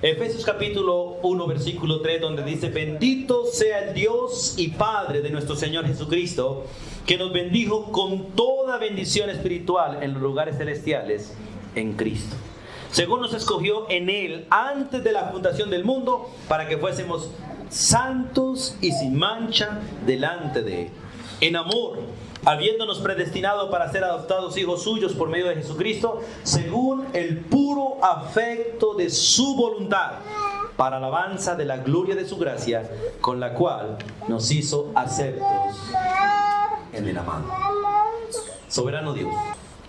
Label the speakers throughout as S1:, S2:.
S1: Efesios capítulo 1, versículo 3, donde dice: bendito sea el Dios y Padre de nuestro Señor Jesucristo, que nos bendijo con toda bendición espiritual en los lugares celestiales en Cristo, según nos escogió en Él antes de la fundación del mundo, para que fuésemos santos y sin mancha delante de Él, en amor, habiéndonos predestinado para ser adoptados hijos suyos por medio de Jesucristo, según el puro afecto de su voluntad, para alabanza de la gloria de su gracia, con la cual nos hizo aceptos en el amado. Soberano Dios,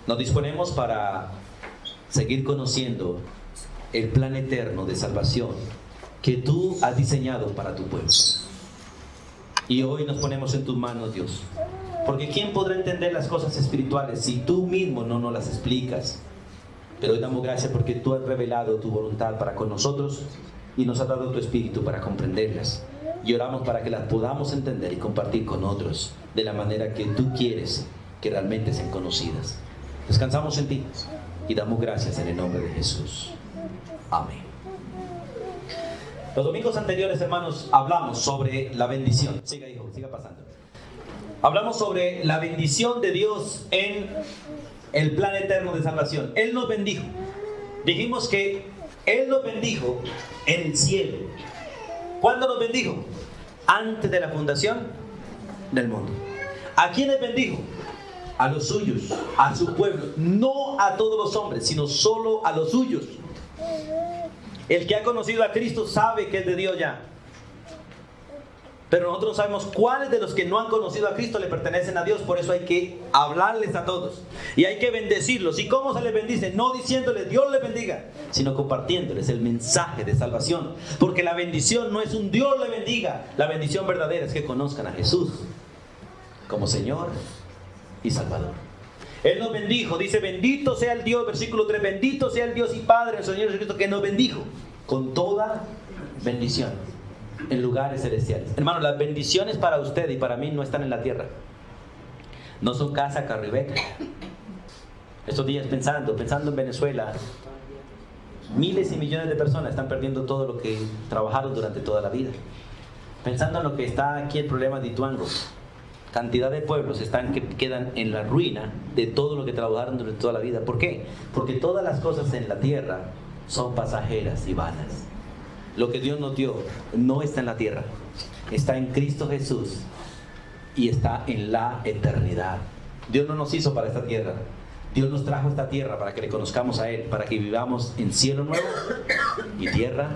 S1: nos disponemos para seguir conociendo el plan eterno de salvación que tú has diseñado para tu pueblo. Y hoy nos ponemos en tus manos, Dios. Porque ¿quién podrá entender las cosas espirituales si tú mismo no nos las explicas? Pero hoy damos gracias porque tú has revelado tu voluntad para con nosotros y nos has dado tu espíritu para comprenderlas. Y oramos para que las podamos entender y compartir con otros de la manera que tú quieres que realmente sean conocidas. Descansamos en ti y damos gracias en el nombre de Jesús. Amén. Los domingos anteriores, hermanos, hablamos sobre la bendición. Siga, hijo, siga pasando. Hablamos sobre la bendición de Dios en el plan eterno de salvación. Él nos bendijo. Dijimos que Él nos bendijo en el cielo. ¿Cuándo nos bendijo? Antes de la fundación del mundo. ¿A quiénes bendijo? A los suyos, a su pueblo. No a todos los hombres, sino solo a los suyos. El que ha conocido a Cristo sabe que es de Dios ya. Pero nosotros sabemos cuáles de los que no han conocido a Cristo le pertenecen a Dios. Por eso hay que hablarles a todos. Y hay que bendecirlos. ¿Y cómo se les bendice? No diciéndoles Dios les bendiga, sino compartiéndoles el mensaje de salvación. Porque la bendición no es un Dios le bendiga. La bendición verdadera es que conozcan a Jesús como Señor y Salvador. Él nos bendijo, dice: bendito sea el Dios, versículo 3, bendito sea el Dios y Padre del Señor Jesucristo, que nos bendijo con toda bendición en lugares celestiales. Hermano, las bendiciones para usted y para mí no están en la tierra. No son casa, carro y beca. Estos días pensando en Venezuela, miles y millones de personas están perdiendo todo lo que trabajaron durante toda la vida. Pensando en lo que está aquí, el problema de Ituango. Cantidad de pueblos que quedan en la ruina de todo lo que trabajaron durante toda la vida. ¿Por qué? Porque todas las cosas en la tierra son pasajeras y vanas. Lo que Dios nos dio no está en la tierra, está en Cristo Jesús y está en la eternidad. Dios no nos hizo para esta tierra. Dios nos trajo a esta tierra para que le conozcamos a Él, para que vivamos en cielo nuevo y tierra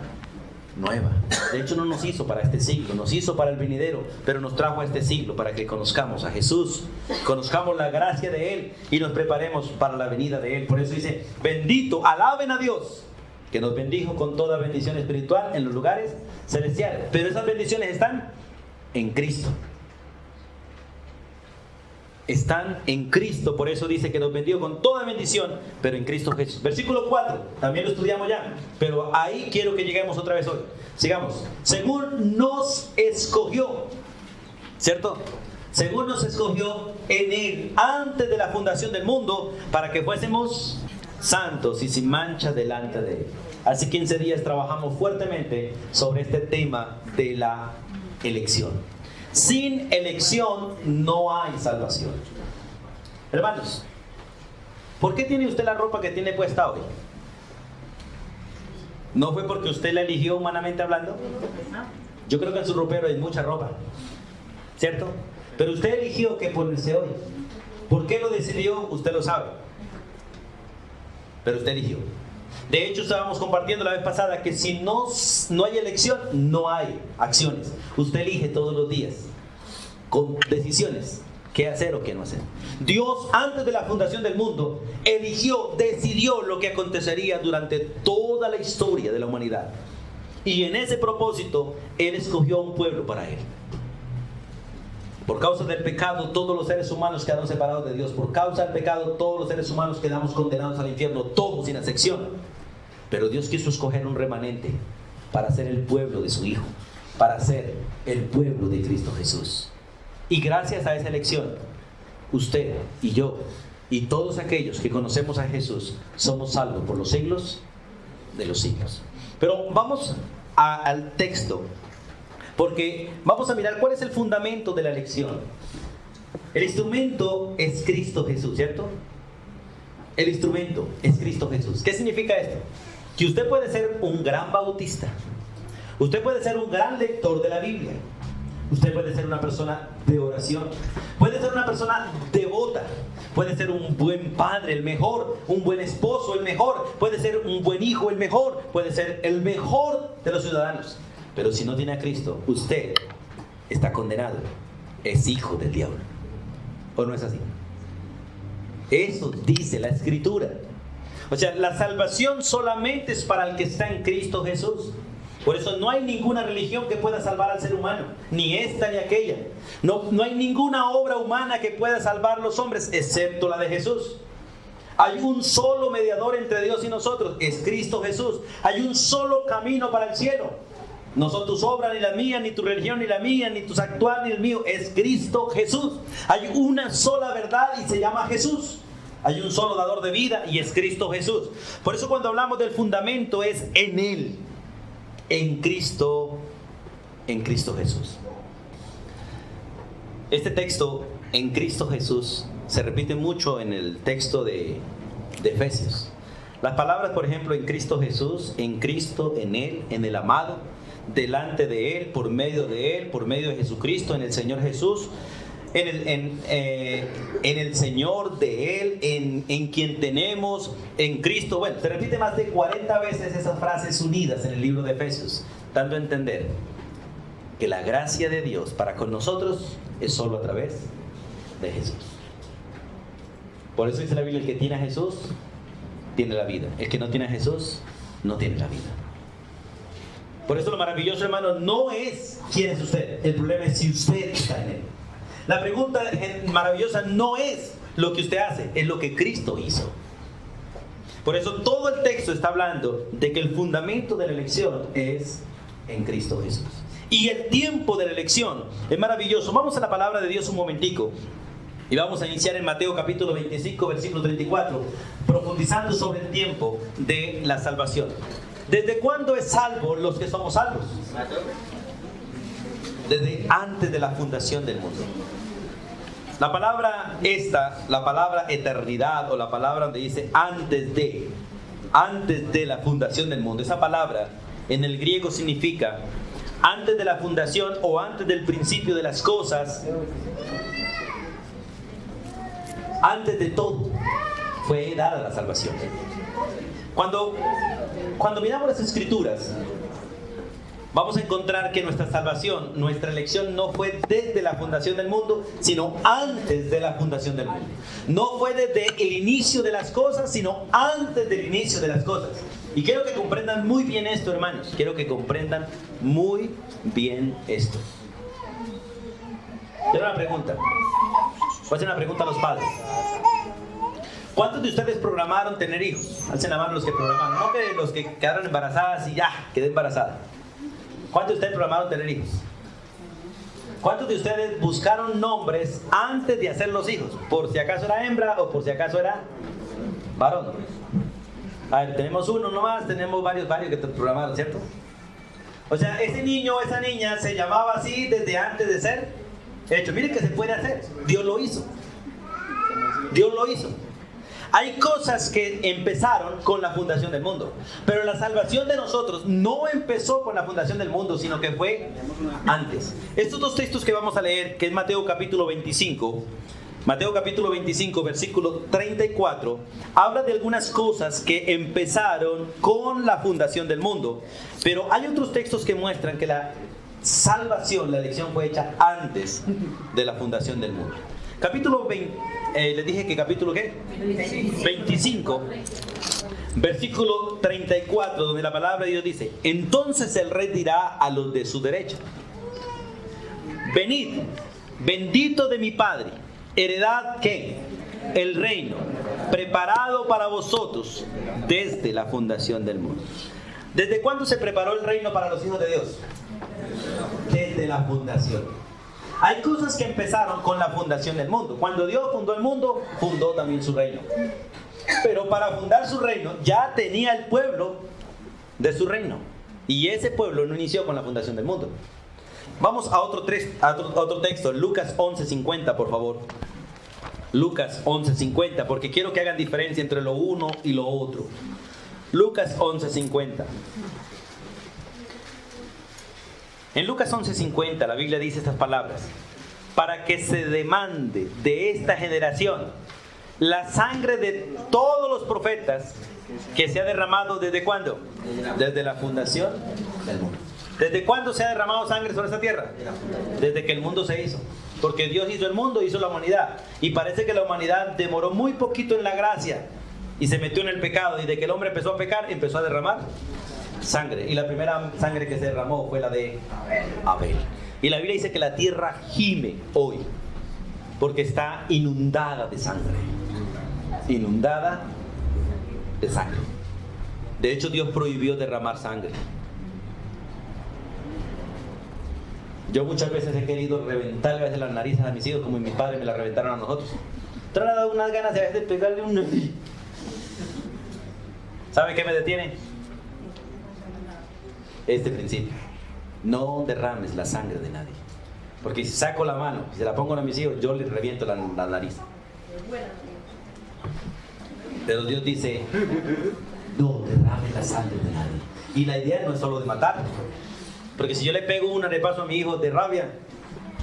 S1: nueva. De hecho, no nos hizo para este siglo, nos hizo para el venidero, pero nos trajo a este siglo para que conozcamos a Jesús, conozcamos la gracia de Él y nos preparemos para la venida de Él. Por eso dice: bendito, alaben a Dios, que nos bendijo con toda bendición espiritual en los lugares celestiales. Pero esas bendiciones están en Cristo. Están en Cristo, por eso dice que nos bendijo con toda bendición, pero en Cristo Jesús. Versículo 4, también lo estudiamos ya, pero ahí quiero que lleguemos otra vez hoy. Sigamos. Según nos escogió, ¿cierto? Según nos escogió en Él antes de la fundación del mundo, para que fuésemos santos y sin mancha delante de Él. Hace 15 días trabajamos fuertemente sobre este tema de la elección. Sin elección no hay salvación. Hermanos, ¿por qué tiene usted la ropa que tiene puesta hoy? ¿No fue porque usted la eligió humanamente hablando? Yo creo que en su ropero hay mucha ropa, ¿cierto? Pero usted eligió qué ponerse hoy. ¿Por qué lo decidió? Usted lo sabe. Pero usted eligió. De hecho, estábamos compartiendo la vez pasada que si no hay elección, no hay acciones. Usted elige todos los días, con decisiones, qué hacer o qué no hacer. Dios, antes de la fundación del mundo, decidió lo que acontecería durante toda la historia de la humanidad. Y en ese propósito, Él escogió a un pueblo para Él. Por causa del pecado, todos los seres humanos quedaron separados de Dios. Por causa del pecado, todos los seres humanos quedamos condenados al infierno, todos sin excepción. Pero Dios quiso escoger un remanente para ser el pueblo de su Hijo, para ser el pueblo de Cristo Jesús. Y gracias a esa elección, usted y yo y todos aquellos que conocemos a Jesús somos salvos por los siglos de los siglos. Pero vamos al texto, porque vamos a mirar cuál es el fundamento de la elección. El instrumento es Cristo Jesús, ¿cierto? El instrumento es Cristo Jesús. ¿Qué significa esto? Que usted puede ser un gran bautista, usted puede ser un gran lector de la Biblia, usted puede ser una persona de oración, puede ser una persona devota, puede ser un buen padre, el mejor, un buen esposo, el mejor, puede ser un buen hijo, el mejor, puede ser el mejor de los ciudadanos. Pero si no tiene a Cristo, usted está condenado, es hijo del diablo. ¿O no es así? Eso dice la Escritura. O sea, la salvación solamente es para el que está en Cristo Jesús. Por eso no hay ninguna religión que pueda salvar al ser humano, ni esta ni aquella. No hay ninguna obra humana que pueda salvar a los hombres, excepto la de Jesús. Hay un solo mediador entre Dios y nosotros, es Cristo Jesús. Hay un solo camino para el cielo. No son tus obras, ni la mía, ni tu religión, ni la mía, ni tus actuales, ni el mío. Es Cristo Jesús. Hay una sola verdad y se llama Jesús. Hay un solo dador de vida y es Cristo Jesús. Por eso cuando hablamos del fundamento es en Él. En Cristo Jesús. Este texto, en Cristo Jesús, se repite mucho en el texto de Efesios. Las palabras, por ejemplo, en Cristo Jesús, en Cristo, en Él, en el amado, delante de Él, por medio de Jesucristo, en el Señor Jesús, en el Señor de Él, en quien tenemos, en Cristo. Bueno, se repite más de 40 veces esas frases unidas en el libro de Efesios, dando a entender que la gracia de Dios para con nosotros es solo a través de Jesús. Por eso dice la Biblia, el que tiene a Jesús tiene la vida, el que no tiene a Jesús no tiene la vida. Por eso lo maravilloso, hermano, no es quién es usted, el problema es si usted está en Él. La pregunta maravillosa no es lo que usted hace, es lo que Cristo hizo. Por eso todo el texto está hablando de que el fundamento de la elección es en Cristo Jesús. Y el tiempo de la elección es maravilloso. Vamos a la palabra de Dios un momentico. Y vamos a iniciar en Mateo capítulo 25, versículo 34, profundizando sobre el tiempo de la salvación. ¿Desde cuándo es salvo los que somos salvos? Desde antes de la fundación del mundo. La palabra la palabra eternidad, o la palabra donde dice antes de la fundación del mundo, esa palabra en el griego significa antes de la fundación o antes del principio de las cosas. Antes de todo fue dada la salvación. Cuando miramos las Escrituras, vamos a encontrar que nuestra salvación, nuestra elección no fue desde la fundación del mundo, sino antes de la fundación del mundo. No fue desde el inicio de las cosas, sino antes del inicio de las cosas. Y quiero que comprendan muy bien esto, hermanos. Quiero que comprendan muy bien esto. Tengo una pregunta. Voy a hacer una pregunta a los padres. ¿Cuántos de ustedes programaron tener hijos? Alcen la mano los que programaron. No que los que quedaron embarazadas y ya, quedé embarazada. ¿Cuántos de ustedes programaron tener hijos? ¿Cuántos de ustedes buscaron nombres antes de hacer los hijos? Por si acaso era hembra o por si acaso era varón. A ver, tenemos uno nomás, tenemos varios que te programaron, ¿cierto? O sea, ese niño o esa niña se llamaba así desde antes de ser hecho. Miren que se puede hacer. Dios lo hizo. Dios lo hizo. Hay cosas que empezaron con la fundación del mundo, pero la salvación de nosotros no empezó con la fundación del mundo, sino que fue antes. Estos dos textos que vamos a leer, que es Mateo capítulo 25, versículo 34, habla de algunas cosas que empezaron con la fundación del mundo, pero hay otros textos que muestran que la salvación, la elección fue hecha antes de la fundación del mundo. Capítulo 20, les dije que capítulo ¿qué? 25, versículo 34, donde la palabra de Dios dice: entonces el rey dirá a los de su derecha: venid, bendito de mi Padre, heredad ¿qué? El reino, preparado para vosotros desde la fundación del mundo. ¿Desde cuándo se preparó el reino para los hijos de Dios? Desde la fundación. Hay cosas que empezaron con la fundación del mundo. Cuando Dios fundó el mundo, fundó también su reino. Pero para fundar su reino ya tenía el pueblo de su reino. Y ese pueblo no inició con la fundación del mundo. Vamos a otro texto, Lucas 11:50, por favor. Lucas 11:50, porque quiero que hagan diferencia entre lo uno y lo otro. Lucas 11:50. En Lucas 11:50 la Biblia dice estas palabras: para que se demande de esta generación la sangre de todos los profetas que se ha derramado ¿desde cuándo? Desde la fundación del mundo. ¿Desde cuándo se ha derramado sangre sobre esta tierra? Desde que el mundo se hizo. Porque Dios hizo el mundo, hizo la humanidad. Y parece que la humanidad demoró muy poquito en la gracia y se metió en el pecado. Y de que el hombre empezó a pecar, empezó a derramar sangre. Y la primera sangre que se derramó fue la de Abel. Y la Biblia dice que la tierra gime hoy porque está inundada de sangre. Inundada de sangre. De hecho, Dios prohibió derramar sangre. Yo muchas veces he querido reventarle a veces las narices a mis hijos como mis padres me las reventaron a nosotros. Te han dado unas ganas de a veces de pegarle una. ¿Sabe qué me detiene? Este principio: no derrames la sangre de nadie. Porque si saco la mano y se la pongo a mis hijos, yo les reviento la nariz. Pero Dios dice: no derrames la sangre de nadie. Y la idea no es solo de matar. Porque si yo le pego un arepaso a mi hijo de rabia,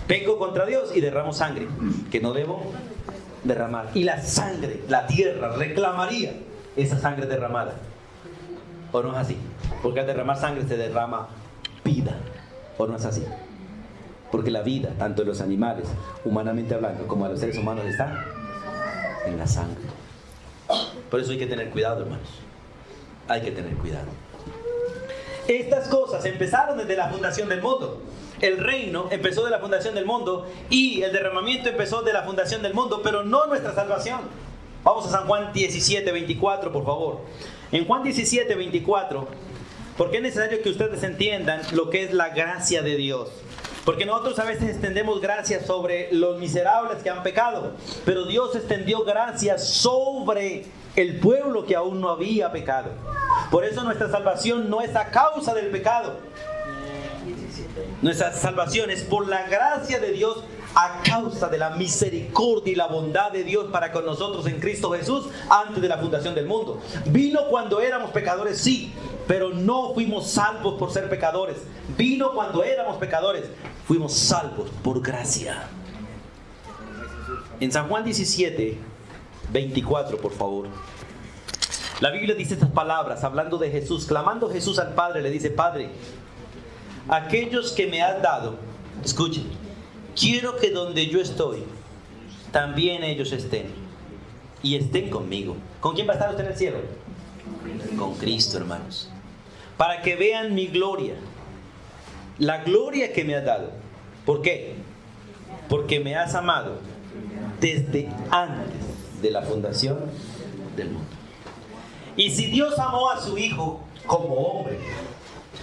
S1: peco contra Dios y derramo sangre que no debo derramar. Y la sangre, la tierra reclamaría esa sangre derramada. ¿O no es así? Porque al derramar sangre se derrama vida. ¿O no es así? Porque la vida, tanto de los animales, humanamente hablando, como de los seres humanos, está en la sangre. Por eso hay que tener cuidado, hermanos. Hay que tener cuidado. Estas cosas empezaron desde la fundación del mundo. El reino empezó de la fundación del mundo y el derramamiento empezó de la fundación del mundo, pero no nuestra salvación. Vamos a San Juan 17:24, por favor. En Juan 17:24, porque es necesario que ustedes entiendan lo que es la gracia de Dios. Porque nosotros a veces extendemos gracia sobre los miserables que han pecado, pero Dios extendió gracia sobre el pueblo que aún no había pecado. Por eso nuestra salvación no es a causa del pecado. Nuestra salvación es por la gracia de Dios, a causa de la misericordia y la bondad de Dios para con nosotros en Cristo Jesús antes de la fundación del mundo. Vino cuando éramos pecadores, sí, pero no fuimos salvos por ser pecadores. Vino cuando éramos pecadores, fuimos salvos por gracia. En San Juan 17:24, por favor. La Biblia dice estas palabras, hablando de Jesús, clamando Jesús al Padre, le dice: Padre, aquellos que me has dado, escuchen, quiero que donde yo estoy, también ellos estén, y estén conmigo. ¿Con quién va a estar usted en el cielo? Con Cristo, hermanos. Para que vean mi gloria, la gloria que me has dado. ¿Por qué? Porque me has amado desde antes de la fundación del mundo. Y si Dios amó a su Hijo como hombre,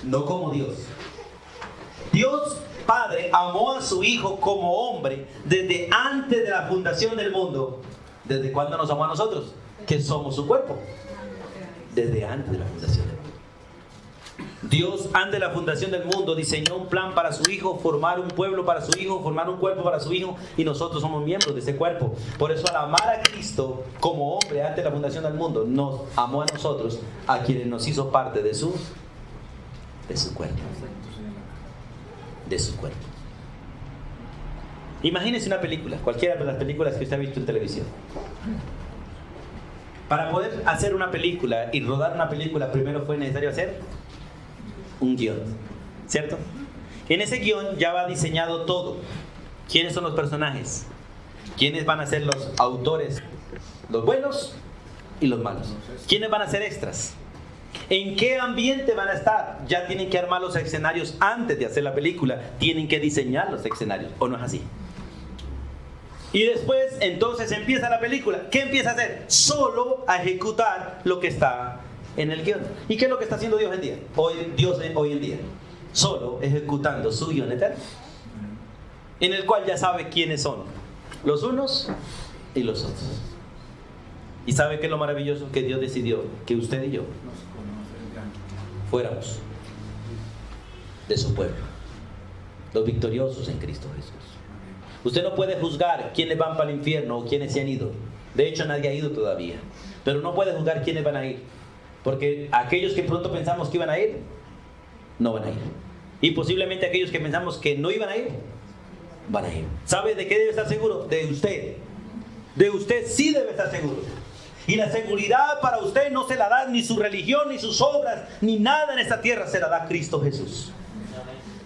S1: no como Dios. Dios Padre amó a su Hijo como hombre desde antes de la fundación del mundo. ¿Desde cuándo nos amó a nosotros? Que somos su cuerpo. Desde antes de la fundación del mundo. Dios, antes de la fundación del mundo, diseñó un plan para su Hijo, formar un pueblo para su Hijo, formar un cuerpo para su Hijo, y nosotros somos miembros de ese cuerpo. Por eso, al amar a Cristo como hombre antes de la fundación del mundo, nos amó a nosotros, a quienes nos hizo parte de su cuerpo. De su cuerpo. Imagínese una película, cualquiera de las películas que usted ha visto en televisión. Para poder hacer una película y rodar una película, primero fue necesario hacer un guión, ¿cierto? En ese guión ya va diseñado todo. ¿Quiénes son los personajes? ¿Quiénes van a ser los autores? Los buenos y los malos. ¿Quiénes van a ser extras? ¿En qué ambiente van a estar? Ya tienen que armar los escenarios antes de hacer la película. Tienen que diseñar los escenarios, ¿o no es así? Y después, entonces empieza la película. ¿Qué empieza a hacer? Solo a ejecutar lo que está en el guión. ¿Y qué es lo que está haciendo Dios en día? Dios hoy en día. Solo ejecutando su guión eterno, en el cual ya sabe quiénes son los unos y los otros. ¿Y sabe qué es lo maravilloso? Que Dios decidió que usted y yo fuéramos de su pueblo, los victoriosos en Cristo Jesús. Usted no puede juzgar quiénes van para el infierno o quiénes se han ido. De hecho, nadie ha ido todavía. Pero no puede juzgar quiénes van a ir. Porque aquellos que pronto pensamos que iban a ir, no van a ir. Y posiblemente aquellos que pensamos que no iban a ir, van a ir. ¿Sabe de qué debe estar seguro? De usted. De usted sí debe estar seguro. Y la seguridad para usted no se la da ni su religión, ni sus obras, ni nada en esta tierra, se la da Cristo Jesús.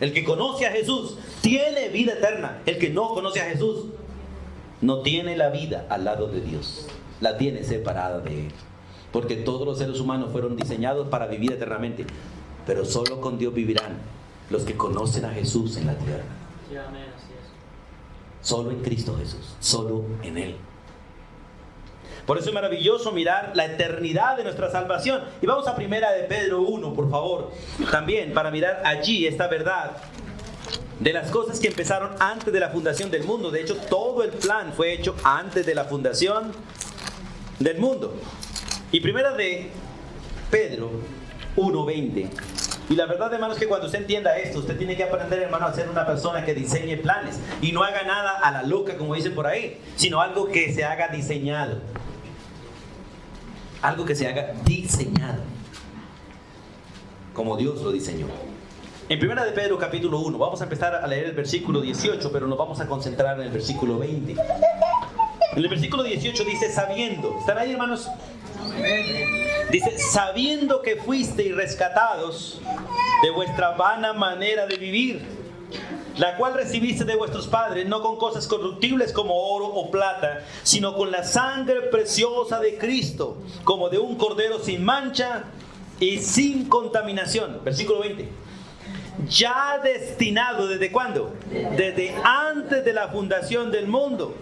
S1: El que conoce a Jesús tiene vida eterna. El que no conoce a Jesús no tiene la vida al lado de Dios. La tiene separada de Él. Porque todos los seres humanos fueron diseñados para vivir eternamente. Pero solo con Dios vivirán los que conocen a Jesús en la tierra.
S2: Sí, amén, así es.
S1: Solo en Cristo Jesús. Solo en Él. Por eso es maravilloso mirar la eternidad de nuestra salvación. Y vamos a 1 de Pedro 1, por favor. También para mirar allí esta verdad de las cosas que empezaron antes de la fundación del mundo. De hecho, todo el plan fue hecho antes de la fundación del mundo. Y 1 de Pedro 1:20. Y la verdad, hermanos, es que cuando usted entienda esto, usted tiene que aprender, hermano, a ser una persona que diseñe planes. Y no haga nada a la loca, como dicen por ahí, sino algo que se haga diseñado. Algo que se haga diseñado, como Dios lo diseñó. En 1 de Pedro capítulo 1, vamos a empezar a leer el versículo 18, pero nos vamos a concentrar en el versículo 20. En el versículo 18 dice, sabiendo, ¿están ahí, hermanos? Dice, sabiendo que fuisteis rescatados de vuestra vana manera de vivir, la cual recibiste de vuestros padres, no con cosas corruptibles como oro o plata, sino con la sangre preciosa de Cristo, como de un cordero sin mancha y sin contaminación. Versículo 20. Ya destinado, ¿desde cuándo? Desde antes de la fundación del mundo,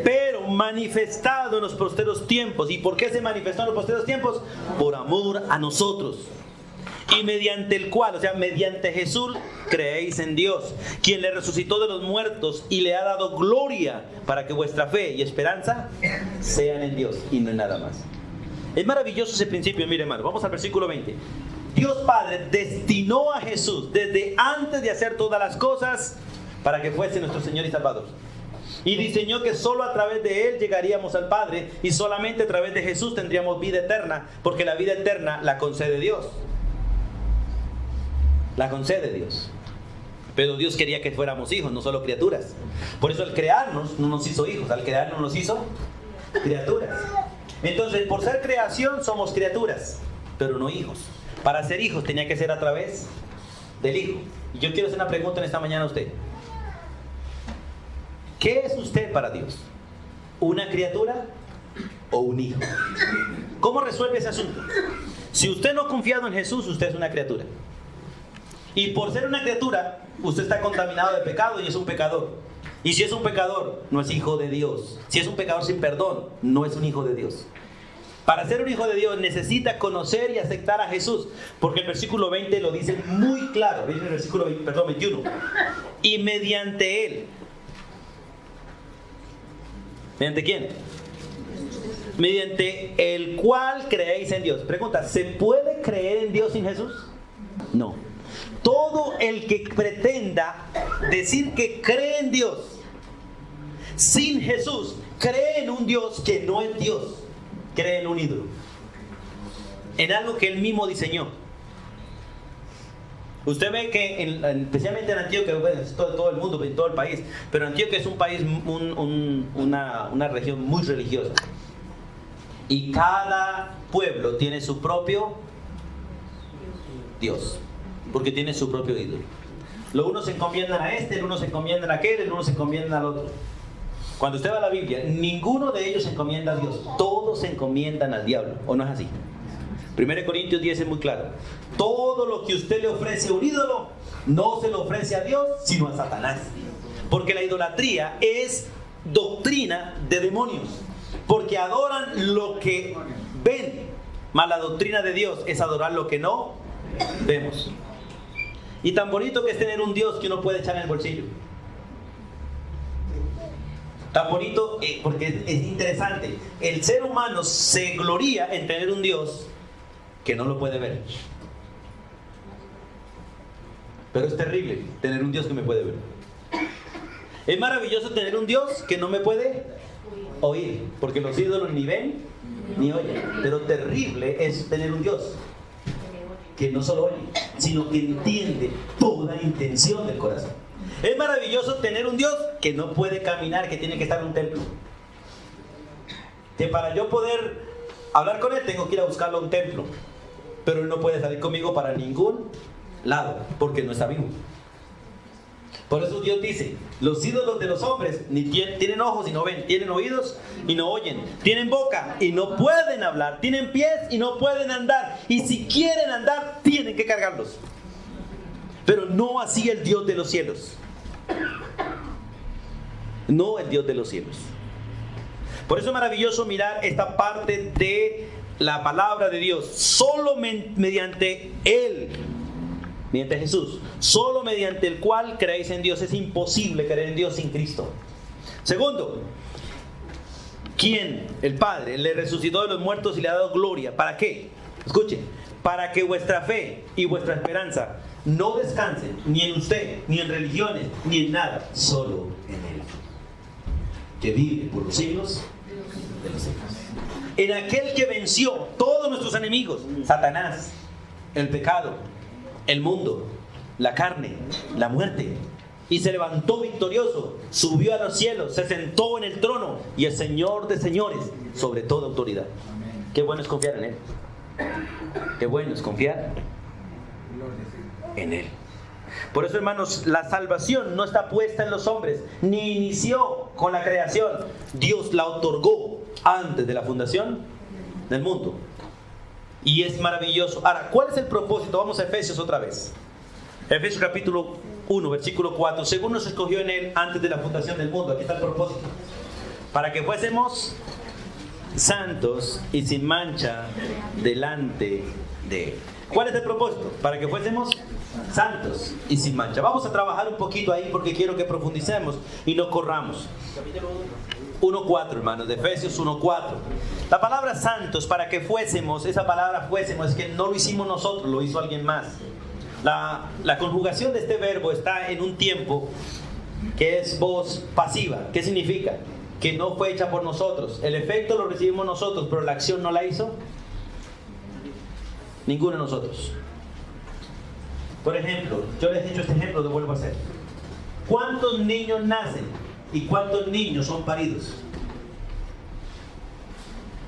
S1: pero manifestado en los posteros tiempos. ¿Y por qué se manifestó en los posteros tiempos? Por amor a nosotros. Y mediante el cual, o sea, mediante Jesús, creéis en Dios, quien le resucitó de los muertos y le ha dado gloria, para que vuestra fe y esperanza sean en Dios y no en nada más. Es maravilloso ese principio. Mire, hermano, vamos al versículo 20. Dios Padre destinó a Jesús desde antes de hacer todas las cosas para que fuese nuestro Señor y Salvador. Y diseñó que solo a través de Él llegaríamos al Padre, y solamente a través de Jesús tendríamos vida eterna, porque la vida eterna la concede Dios. La concede Dios. Pero Dios quería que fuéramos hijos, no solo criaturas. Por eso al crearnos no nos hizo hijos, al crearnos nos hizo criaturas. Entonces, por ser creación somos criaturas, pero no hijos. Para ser hijos tenía que ser a través del Hijo. Y yo quiero hacer una pregunta en esta mañana a usted. ¿Qué es usted para Dios? ¿Una criatura o un hijo? ¿Cómo resuelve ese asunto? Si usted no ha confiado en Jesús, usted es una criatura. Y por ser una criatura, usted está contaminado de pecado y es un pecador. Y si es un pecador, no es hijo de Dios. Si es un pecador sin perdón, no es un hijo de Dios. Para ser un hijo de Dios necesita conocer y aceptar a Jesús, porque el versículo 20 lo dice muy claro. Dice el versículo 21. Y mediante Él. ¿Mediante quién? Mediante el cual creéis en Dios. Pregunta, ¿se puede creer en Dios sin Jesús? No. Todo el que pretenda decir que cree en Dios sin Jesús, cree en un Dios que no es Dios. Cree en un ídolo, en algo que él mismo diseñó. Usted ve que especialmente en Antioquia, bueno, es todo el mundo, en todo el país, pero Antioquia es un país, una región muy religiosa, y cada pueblo tiene su propio Dios, porque tiene su propio ídolo. Los unos se encomiendan a este, el uno se encomiendan a aquel, el uno se encomiendan al otro. Cuando usted va a la Biblia, ninguno de ellos se encomienda a Dios. Todos se encomiendan al diablo. ¿O no es así? 1 Corintios 10 es muy claro. Todo lo que usted le ofrece a un ídolo, no se lo ofrece a Dios, sino a Satanás. Porque la idolatría es doctrina de demonios. Porque adoran lo que ven. Mas la doctrina de Dios es adorar lo que no vemos. Y tan bonito que es tener un Dios que uno puede echar en el bolsillo. Tan bonito, porque es interesante. El ser humano se gloría en tener un Dios que no lo puede ver. Pero es terrible tener un Dios que me puede ver. Es maravilloso tener un Dios que no me puede oír, porque los ídolos ni ven ni oyen. Pero terrible es tener un Dios que no solo oye, sino que entiende toda intención del corazón. Es maravilloso tener un Dios que no puede caminar, que tiene que estar en un templo. Que para yo poder hablar con Él tengo que ir a buscarlo a un templo. Pero Él no puede salir conmigo para ningún lado, porque no está vivo. Por eso Dios dice, los ídolos de los hombres ni tienen ojos y no ven, tienen oídos y no oyen, tienen boca y no pueden hablar, tienen pies y no pueden andar, y si quieren andar tienen que cargarlos. Pero no así el Dios de los cielos. No el Dios de los cielos. Por eso es maravilloso mirar esta parte de la palabra de Dios. Solo mediante Él, mediante Jesús, solo mediante el cual creéis en Dios. Es imposible creer en Dios sin Cristo. Segundo, ¿quién? El Padre le resucitó de los muertos y le ha dado gloria. ¿Para qué? Escuchen, para que vuestra fe y vuestra esperanza no descansen ni en usted, ni en religiones, ni en nada, solo en Él, que vive por los siglos de los siglos. En aquel que venció todos nuestros enemigos, Satanás, el pecado, el mundo, la carne, la muerte, y se levantó victorioso, subió a los cielos, se sentó en el trono y es Señor de señores sobre toda autoridad. Qué bueno es confiar en Él. Qué bueno es confiar en Él. Por eso, hermanos, la salvación no está puesta en los hombres, ni inició con la creación. Dios la otorgó antes de la fundación del mundo. Y es maravilloso. Ahora, ¿cuál es el propósito? Vamos a Efesios otra vez. Efesios capítulo 1, versículo 4. Según nos escogió en Él antes de la fundación del mundo. Aquí está el propósito. Para que fuésemos santos y sin mancha delante de Él. ¿Cuál es el propósito? Para que fuésemos santos y sin mancha. Vamos a trabajar un poquito ahí porque quiero que profundicemos y no corramos. Capítulo 1:4, hermanos, de Efesios 1:4. La palabra santos, para que fuésemos, esa palabra fuésemos, es que no lo hicimos nosotros, lo hizo alguien más. La conjugación de este verbo está en un tiempo que es voz pasiva. ¿Qué significa? Que no fue hecha por nosotros. El efecto lo recibimos nosotros, pero la acción no la hizo ninguno de nosotros. Por ejemplo, yo les he hecho este ejemplo, lo vuelvo a hacer. ¿Cuántos niños nacen y cuántos niños son paridos?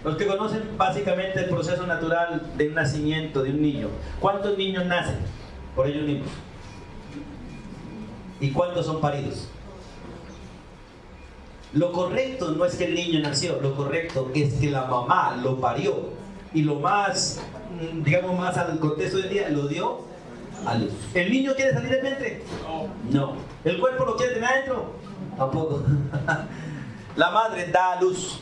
S1: Los que conocen básicamente el proceso natural de un nacimiento de un niño. ¿Cuántos niños nacen por ellos mismos? ¿Y cuántos son paridos? Lo correcto no es que el niño nació, lo correcto es que la mamá lo parió. Y lo más, digamos más al contexto del día, lo dio a luz. ¿El niño quiere salir del vientre? No. ¿El cuerpo lo quiere tener adentro? Tampoco. La madre da a luz.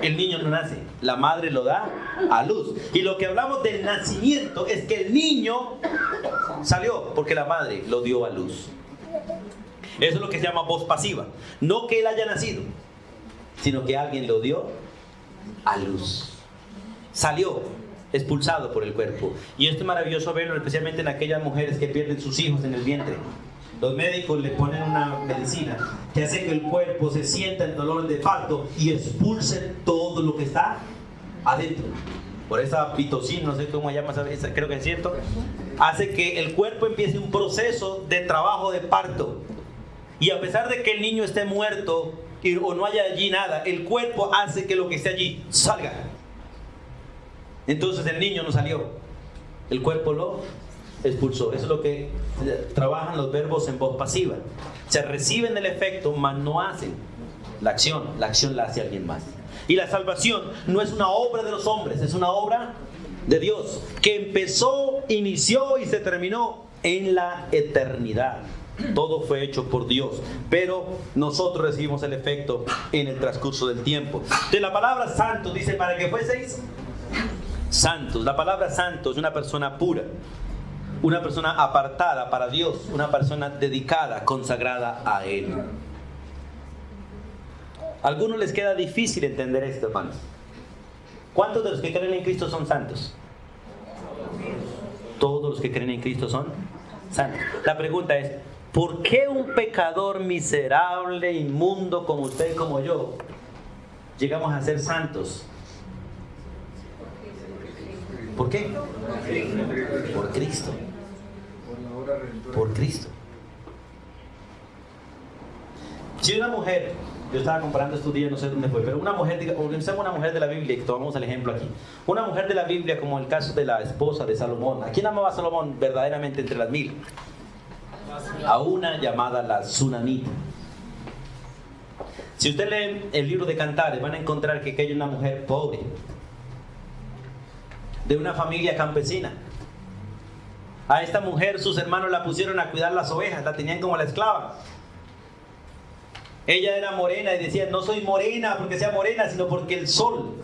S1: El niño no nace. La madre lo da a luz. Y lo que hablamos del nacimiento es que el niño salió porque la madre lo dio a luz. Eso es lo que se llama voz pasiva. No que él haya nacido, sino que alguien lo dio a luz. Salió expulsado por el cuerpo. Y esto es maravilloso verlo, especialmente en aquellas mujeres que pierden sus hijos en el vientre. Los médicos le ponen una medicina que hace que el cuerpo se sienta en dolor de parto y expulse todo lo que está adentro. Por esa pitocina, no sé cómo llama, creo que es cierto, hace que el cuerpo empiece un proceso de trabajo de parto. Y a pesar de que el niño esté muerto o no haya allí nada, el cuerpo hace que lo que esté allí salga. Entonces el niño no salió, el cuerpo lo expulsó. Eso es lo que trabajan los verbos en voz pasiva. Se reciben el efecto, mas no hacen la acción la hace alguien más. Y la salvación no es una obra de los hombres, es una obra de Dios, que empezó, inició y se terminó en la eternidad. Todo fue hecho por Dios, pero nosotros recibimos el efecto en el transcurso del tiempo. De la palabra santo dice, para que fueseis santos. La palabra santo es una persona pura, una persona apartada para Dios, una persona dedicada, consagrada a Él. A algunos les queda difícil entender esto, hermanos. ¿Cuántos de los que creen en Cristo son santos? Todos los que creen en Cristo son santos. La pregunta es, ¿por qué un pecador miserable, inmundo como usted y como yo, llegamos a ser santos? ¿Por qué? Por Cristo. Por Cristo. Si una mujer, yo estaba comparando estos días, no sé dónde fue, pero una mujer, pensemos una mujer de la Biblia, y tomamos el ejemplo aquí. Una mujer de la Biblia, como el caso de la esposa de Salomón. ¿A quién amaba Salomón verdaderamente entre las 1000? A una llamada la Sunamita. Si usted lee el libro de Cantares, van a encontrar que aquella es una mujer pobre, de una familia campesina. A esta mujer sus hermanos la pusieron a cuidar las ovejas, la tenían como la esclava. Ella era morena y decía, no soy morena porque sea morena, sino porque el sol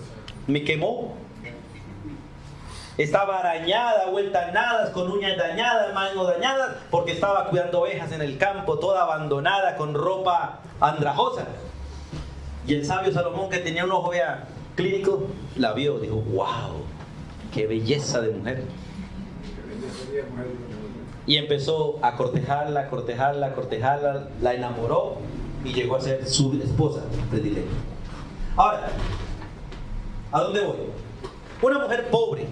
S1: me quemó. Estaba arañada, vuelta a nadas, con uñas dañadas, manos dañadas, porque estaba cuidando ovejas en el campo, toda abandonada, con ropa andrajosa. Y el sabio Salomón, que tenía un ojo clínico, la vio, dijo, wow, qué belleza de mujer. Y empezó a cortejarla, la enamoró y llegó a ser su esposa predilecta. Ahora, ¿a dónde voy? Una mujer pobre,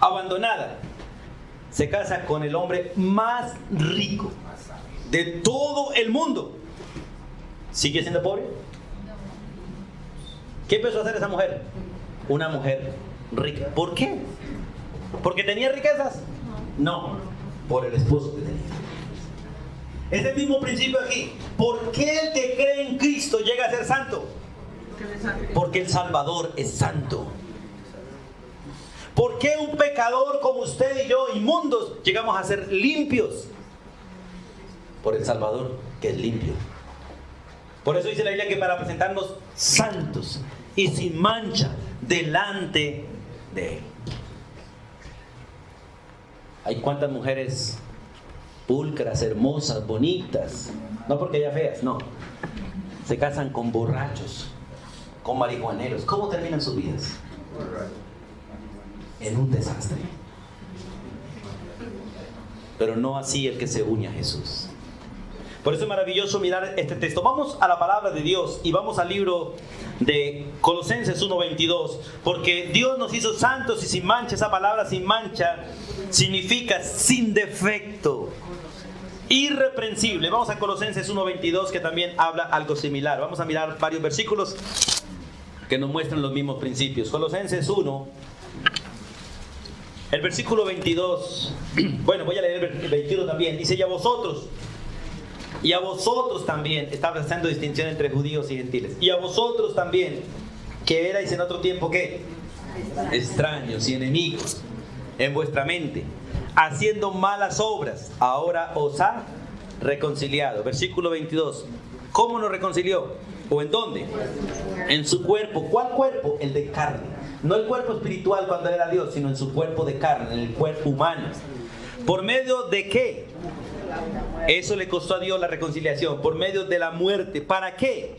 S1: abandonada, se casa con el hombre más rico de todo el mundo. ¿Sigue siendo pobre? ¿Qué empezó a hacer esa mujer? Una mujer rica. ¿Por qué? ¿Porque tenía riquezas? No, por el esposo que tenía. Es el mismo principio aquí. ¿Por qué el que cree en Cristo llega a ser santo? Porque el Salvador es santo. ¿Por qué un pecador como usted y yo, inmundos, llegamos a ser limpios? Por el Salvador, que es limpio. Por eso dice la Biblia que para presentarnos santos y sin mancha delante de Él. Hay cuántas mujeres pulcras, hermosas, bonitas, no porque ellas feas, no, se casan con borrachos, con marihuaneros. ¿Cómo terminan sus vidas? En un desastre. Pero no así el que se une a Jesús. Por eso es maravilloso mirar este texto. Vamos a la palabra de Dios y vamos al libro de Colosenses 1:22, porque Dios nos hizo santos y sin mancha. Esa palabra sin mancha significa sin defecto, irreprensible. Vamos a Colosenses 1:22, que también habla algo similar. Vamos a mirar varios versículos que nos muestran los mismos principios. Colosenses 1, el versículo 22. Bueno, voy a leer el 21 también. Dice, y a vosotros también, está haciendo distinción entre judíos y gentiles, y a vosotros también, que erais en otro tiempo, ¿qué? Extraños y enemigos en vuestra mente, haciendo malas obras, ahora os ha reconciliado. Versículo 22. ¿Cómo nos reconcilió? ¿O en dónde? En su cuerpo. ¿Cuál cuerpo? El de carne. No el cuerpo espiritual cuando era Dios, sino en su cuerpo de carne, en el cuerpo humano. ¿Por medio de qué? Eso le costó a Dios la reconciliación. Por medio de la muerte. ¿Para qué?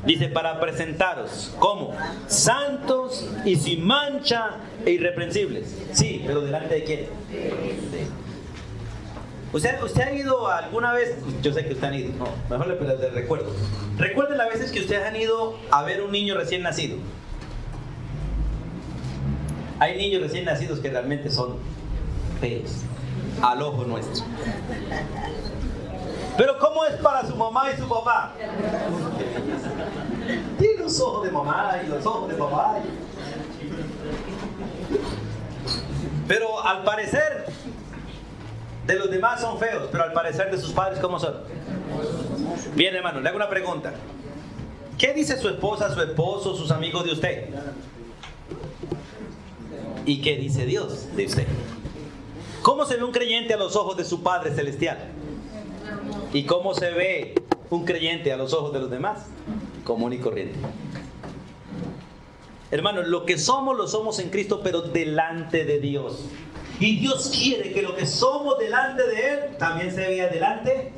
S1: Dice, para presentaros, ¿cómo? Santos y sin mancha e irreprensibles. Sí, pero ¿delante de quién? ¿Usted ha ido alguna vez? Yo sé que usted ha ido. No, mejor le recuerdo. Recuerden las veces que ustedes han ido a ver un niño recién nacido. Hay niños recién nacidos que realmente son feos al ojo nuestro. Pero ¿cómo es para su mamá y su papá? Tiene los ojos de mamá y los ojos de papá. Pero al parecer de los demás son feos, pero al parecer de sus padres, ¿cómo son? Bien, hermano, le hago una pregunta. ¿Qué dice su esposa, su esposo, sus amigos de usted? ¿Y qué dice Dios de usted? ¿Cómo se ve un creyente a los ojos de su Padre Celestial? ¿Y cómo se ve un creyente a los ojos de los demás? Común y corriente. Hermanos, lo que somos, lo somos en Cristo, pero delante de Dios. Y Dios quiere que lo que somos delante de Él también se vea delante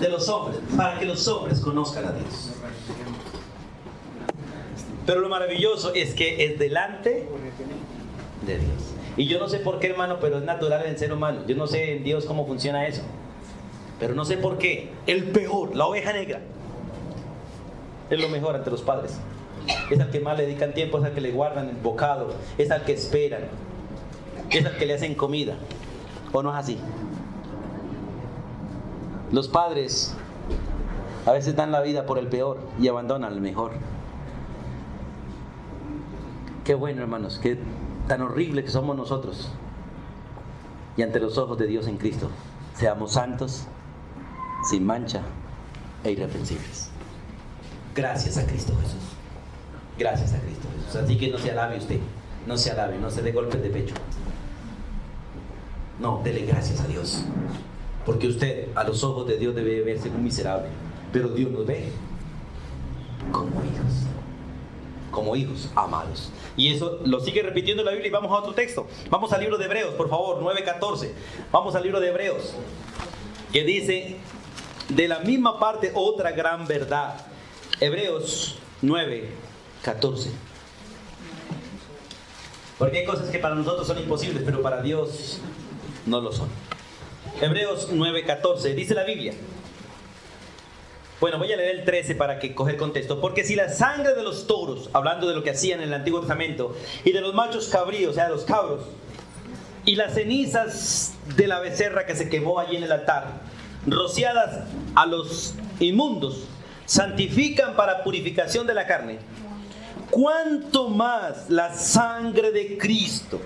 S1: de los hombres, para que los hombres conozcan a Dios. Pero lo maravilloso es que es delante de Dios. Y yo no sé por qué, hermano, pero es natural en el ser humano. Yo no sé en Dios cómo funciona eso. Pero no sé por qué, el peor, la oveja negra, es lo mejor ante los padres. Es al que más le dedican tiempo, es al que le guardan el bocado, es al que esperan, es al que le hacen comida. ¿O no es así? Los padres a veces dan la vida por el peor y abandonan el mejor. Qué bueno, hermanos, qué tan horrible que somos nosotros. Y ante los ojos de Dios en Cristo, seamos santos, sin mancha e irreprensibles. Gracias a Cristo Jesús. Gracias a Cristo Jesús. Así que no se alabe usted, no se alabe, no se dé golpes de pecho. No, dele gracias a Dios. Porque usted, a los ojos de Dios, debe verse un miserable. Pero Dios nos ve como hijos amados. Y eso lo sigue repitiendo la Biblia. Y vamos a otro texto. Vamos al libro de Hebreos, por favor, 9:14. Vamos al libro de Hebreos, que dice de la misma parte otra gran verdad. Hebreos 9:14. Porque hay cosas que para nosotros son imposibles, pero para Dios no lo son. Hebreos 9:14, dice la Biblia. Bueno, voy a leer el 13 para que coger contexto. Porque si la sangre de los toros, hablando de lo que hacían en el Antiguo Testamento, y de los machos cabríos, o sea, de los cabros, y las cenizas de la becerra que se quemó allí en el altar, rociadas a los inmundos, santifican para purificación de la carne, ¿cuánto más la sangre de Cristo,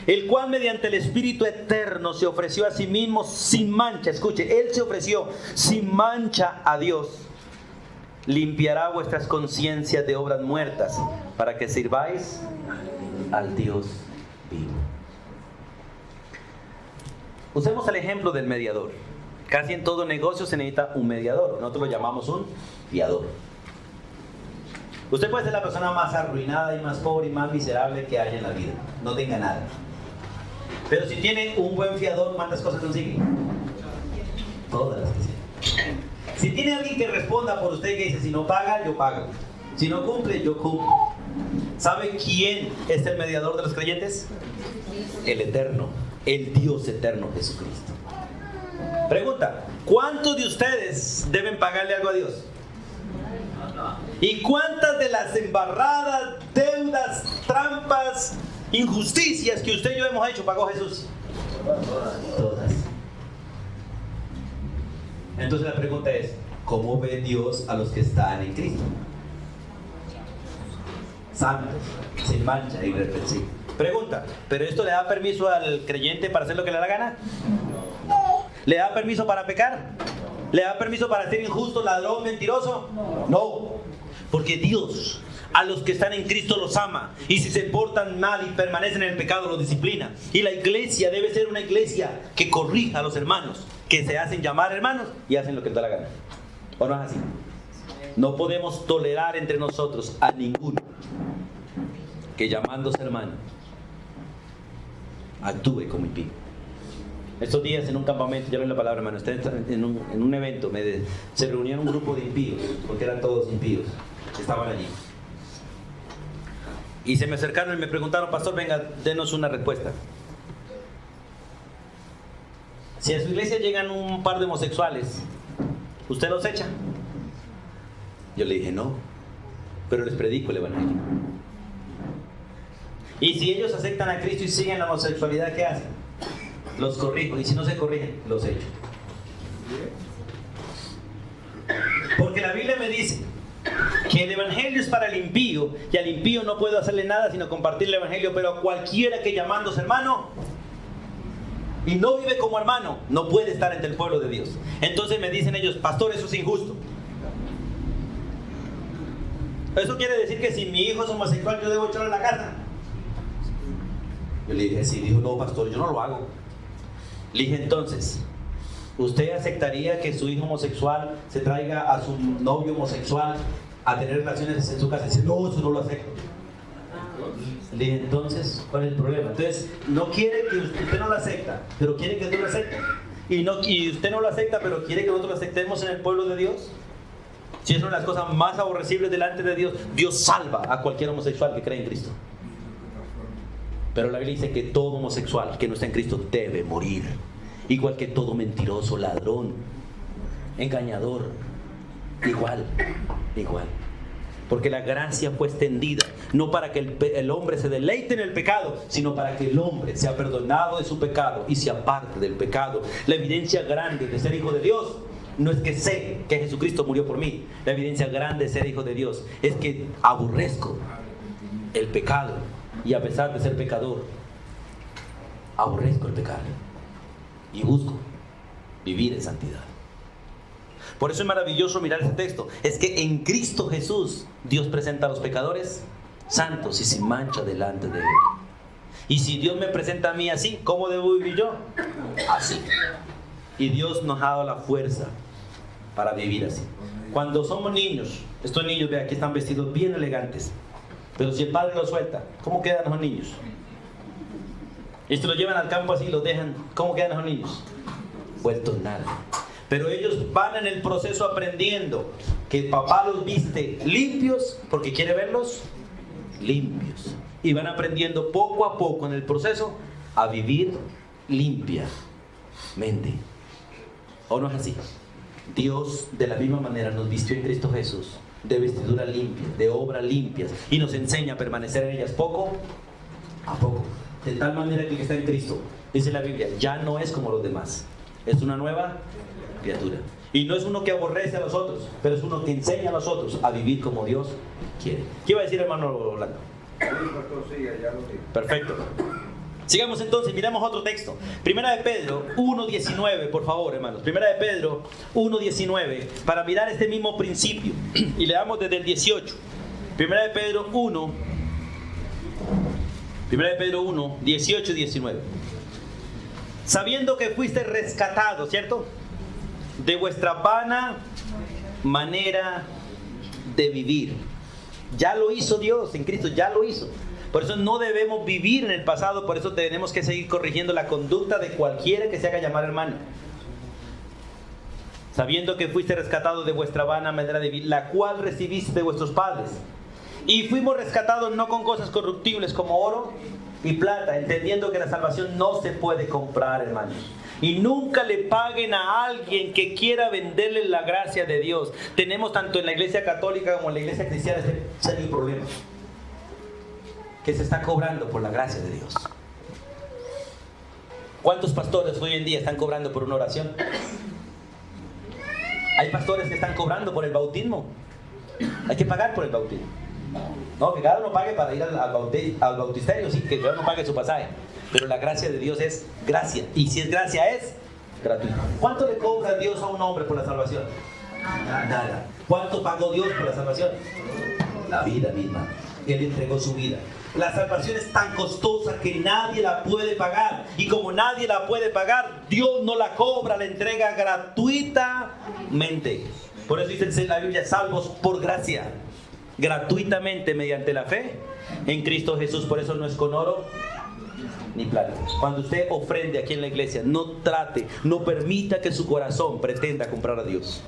S1: el cual mediante el Espíritu Eterno se ofreció a sí mismo sin mancha? Escuche, Él se ofreció sin mancha a Dios, limpiará vuestras conciencias de obras muertas para que sirváis al Dios vivo. Usemos el ejemplo del mediador. Casi en todo negocio se necesita un mediador. Nosotros lo llamamos un fiador. Usted puede ser la persona más arruinada y más pobre y más miserable que haya en la vida. No tenga nada. Pero si tiene un buen fiador, ¿cuántas cosas consigue? Todas las que sea. Si tiene alguien que responda por usted, que dice, si no paga, yo pago. Si no cumple, yo cumplo. ¿Sabe quién es el mediador de los creyentes? El Eterno, el Dios eterno, Jesucristo. Pregunta, ¿cuántos de ustedes deben pagarle algo a Dios? ¿Y cuántas de las embarradas, deudas, trampas, injusticias que usted y yo hemos hecho pagó Jesús? Todas. Entonces la pregunta es, ¿cómo ve Dios a los que están en Cristo? Santos, sin mancha, irreprensibles. Pregunta, ¿pero esto le da permiso al creyente para hacer lo que le da la gana? No. ¿Le da permiso para pecar? ¿Le da permiso para ser injusto, ladrón, mentiroso? No. Porque Dios a los que están en Cristo los ama, y si se portan mal y permanecen en el pecado los disciplina. Y la iglesia debe ser una iglesia que corrija a los hermanos, que se hacen llamar hermanos y hacen lo que les da la gana. ¿O no es así? No podemos tolerar entre nosotros a ninguno que llamándose hermano actúe como impío. Estos días en un campamento, ya ven la palabra, hermano, en un evento se reunieron un grupo de impíos, porque eran todos impíos, estaban allí. Y se me acercaron y me preguntaron, pastor, venga, denos una respuesta. Si a su iglesia llegan un par de homosexuales, ¿usted los echa? Yo le dije, no, pero les predico el evangelio. Y si ellos aceptan a Cristo y siguen la homosexualidad, ¿qué hacen? Los corrijo, y si no se corrigen, los echo. Porque la Biblia me dice que el evangelio es para el impío, y al impío no puedo hacerle nada sino compartir el evangelio, pero a cualquiera que llamándose hermano y no vive como hermano, no puede estar entre el pueblo de Dios. Entonces me dicen ellos, pastor, eso es injusto. ¿Eso quiere decir que si mi hijo es homosexual yo debo echarlo a la casa? Yo le dije, sí. Dijo, no, pastor, yo no lo hago. Le dije, entonces, ¿usted aceptaría que su hijo homosexual se traiga a su novio homosexual a tener relaciones en su casa? Dice, no, eso no lo acepto. Le dije, entonces, ¿cuál es el problema? Entonces, no quiere que usted no lo acepta, pero quiere que usted lo acepte. Y usted no lo acepta, pero quiere que nosotros lo aceptemos en el pueblo de Dios. Si es una de las cosas más aborrecibles delante de Dios, Dios salva a cualquier homosexual que cree en Cristo. Pero la Biblia dice que todo homosexual que no está en Cristo debe morir. Igual que todo mentiroso, ladrón, engañador. Igual. Porque la gracia fue extendida, no para que el hombre se deleite en el pecado, sino para que el hombre sea perdonado de su pecado y se aparte del pecado. La evidencia grande de ser hijo de Dios no es que sé que Jesucristo murió por mí. La evidencia grande de ser hijo de Dios es que aborrezco el pecado, y a pesar de ser pecador, aborrezco el pecado y busco vivir en santidad. Por eso es maravilloso mirar ese texto. Es que en Cristo Jesús Dios presenta a los pecadores santos y sin mancha delante de Él. Y si Dios me presenta a mí así, ¿cómo debo vivir yo? Así. Y Dios nos ha dado la fuerza para vivir así. Cuando somos niños, estos niños, vean, aquí están vestidos bien elegantes. Pero si el padre los suelta, ¿cómo quedan los niños? Y si los llevan al campo así y los dejan, ¿cómo quedan los niños? Vueltos nada. Pero ellos van en el proceso aprendiendo que papá los viste limpios porque quiere verlos limpios. Y van aprendiendo poco a poco en el proceso a vivir limpiamente. ¿O no es así? Dios de la misma manera nos vistió en Cristo Jesús de vestiduras limpias, de obras limpias, y nos enseña a permanecer en ellas poco a poco. De tal manera que el que está en Cristo, dice la Biblia, ya no es como los demás. Es una nueva criatura. Y no es uno que aborrece a los otros, pero es uno que enseña a los otros a vivir como Dios quiere. ¿Qué iba a decir, hermano Orlando? Perfecto. Sigamos entonces, miramos otro texto. Primera de Pedro 1:19, por favor, hermanos. Primera de Pedro 1:19, para mirar este mismo principio. Y le damos desde el 18. Primera de Pedro 1, 18 y 19. Sabiendo que fuiste rescatados, ¿cierto?, de vuestra vana manera de vivir. Ya lo hizo Dios en Cristo, ya lo hizo. Por eso no debemos vivir en el pasado, por eso tenemos que seguir corrigiendo la conducta de cualquiera que se haga llamar hermano. Sabiendo que fuiste rescatados de vuestra vana manera de vivir, la cual recibiste de vuestros padres. Y fuimos rescatados no con cosas corruptibles como oro y plata, entendiendo que la salvación no se puede comprar, hermanos. Y nunca le paguen a alguien que quiera venderle la gracia de Dios. Tenemos tanto en la iglesia católica como en la iglesia cristiana este serio problema, que se está cobrando por la gracia de Dios. ¿Cuántos pastores hoy en día están cobrando por una oración? Hay pastores que están cobrando por el bautismo. Hay que pagar por el bautismo. No, que cada uno pague para ir al bautisterio, sí, que cada uno pague su pasaje. Pero la gracia de Dios es gracia. Y si es gracia, es gratuito. ¿Cuánto le cobra Dios a un hombre por la salvación? Nada. ¿Cuánto pagó Dios por la salvación? La vida misma. Él entregó su vida. La salvación es tan costosa que nadie la puede pagar. Y como nadie la puede pagar, Dios no la cobra, la entrega gratuitamente. Por eso dice la Biblia, salvos por gracia, gratuitamente mediante la fe en Cristo Jesús. Por eso no es con oro ni plata. Cuando usted ofrende aquí en la iglesia, no permita que su corazón pretenda comprar a Dios.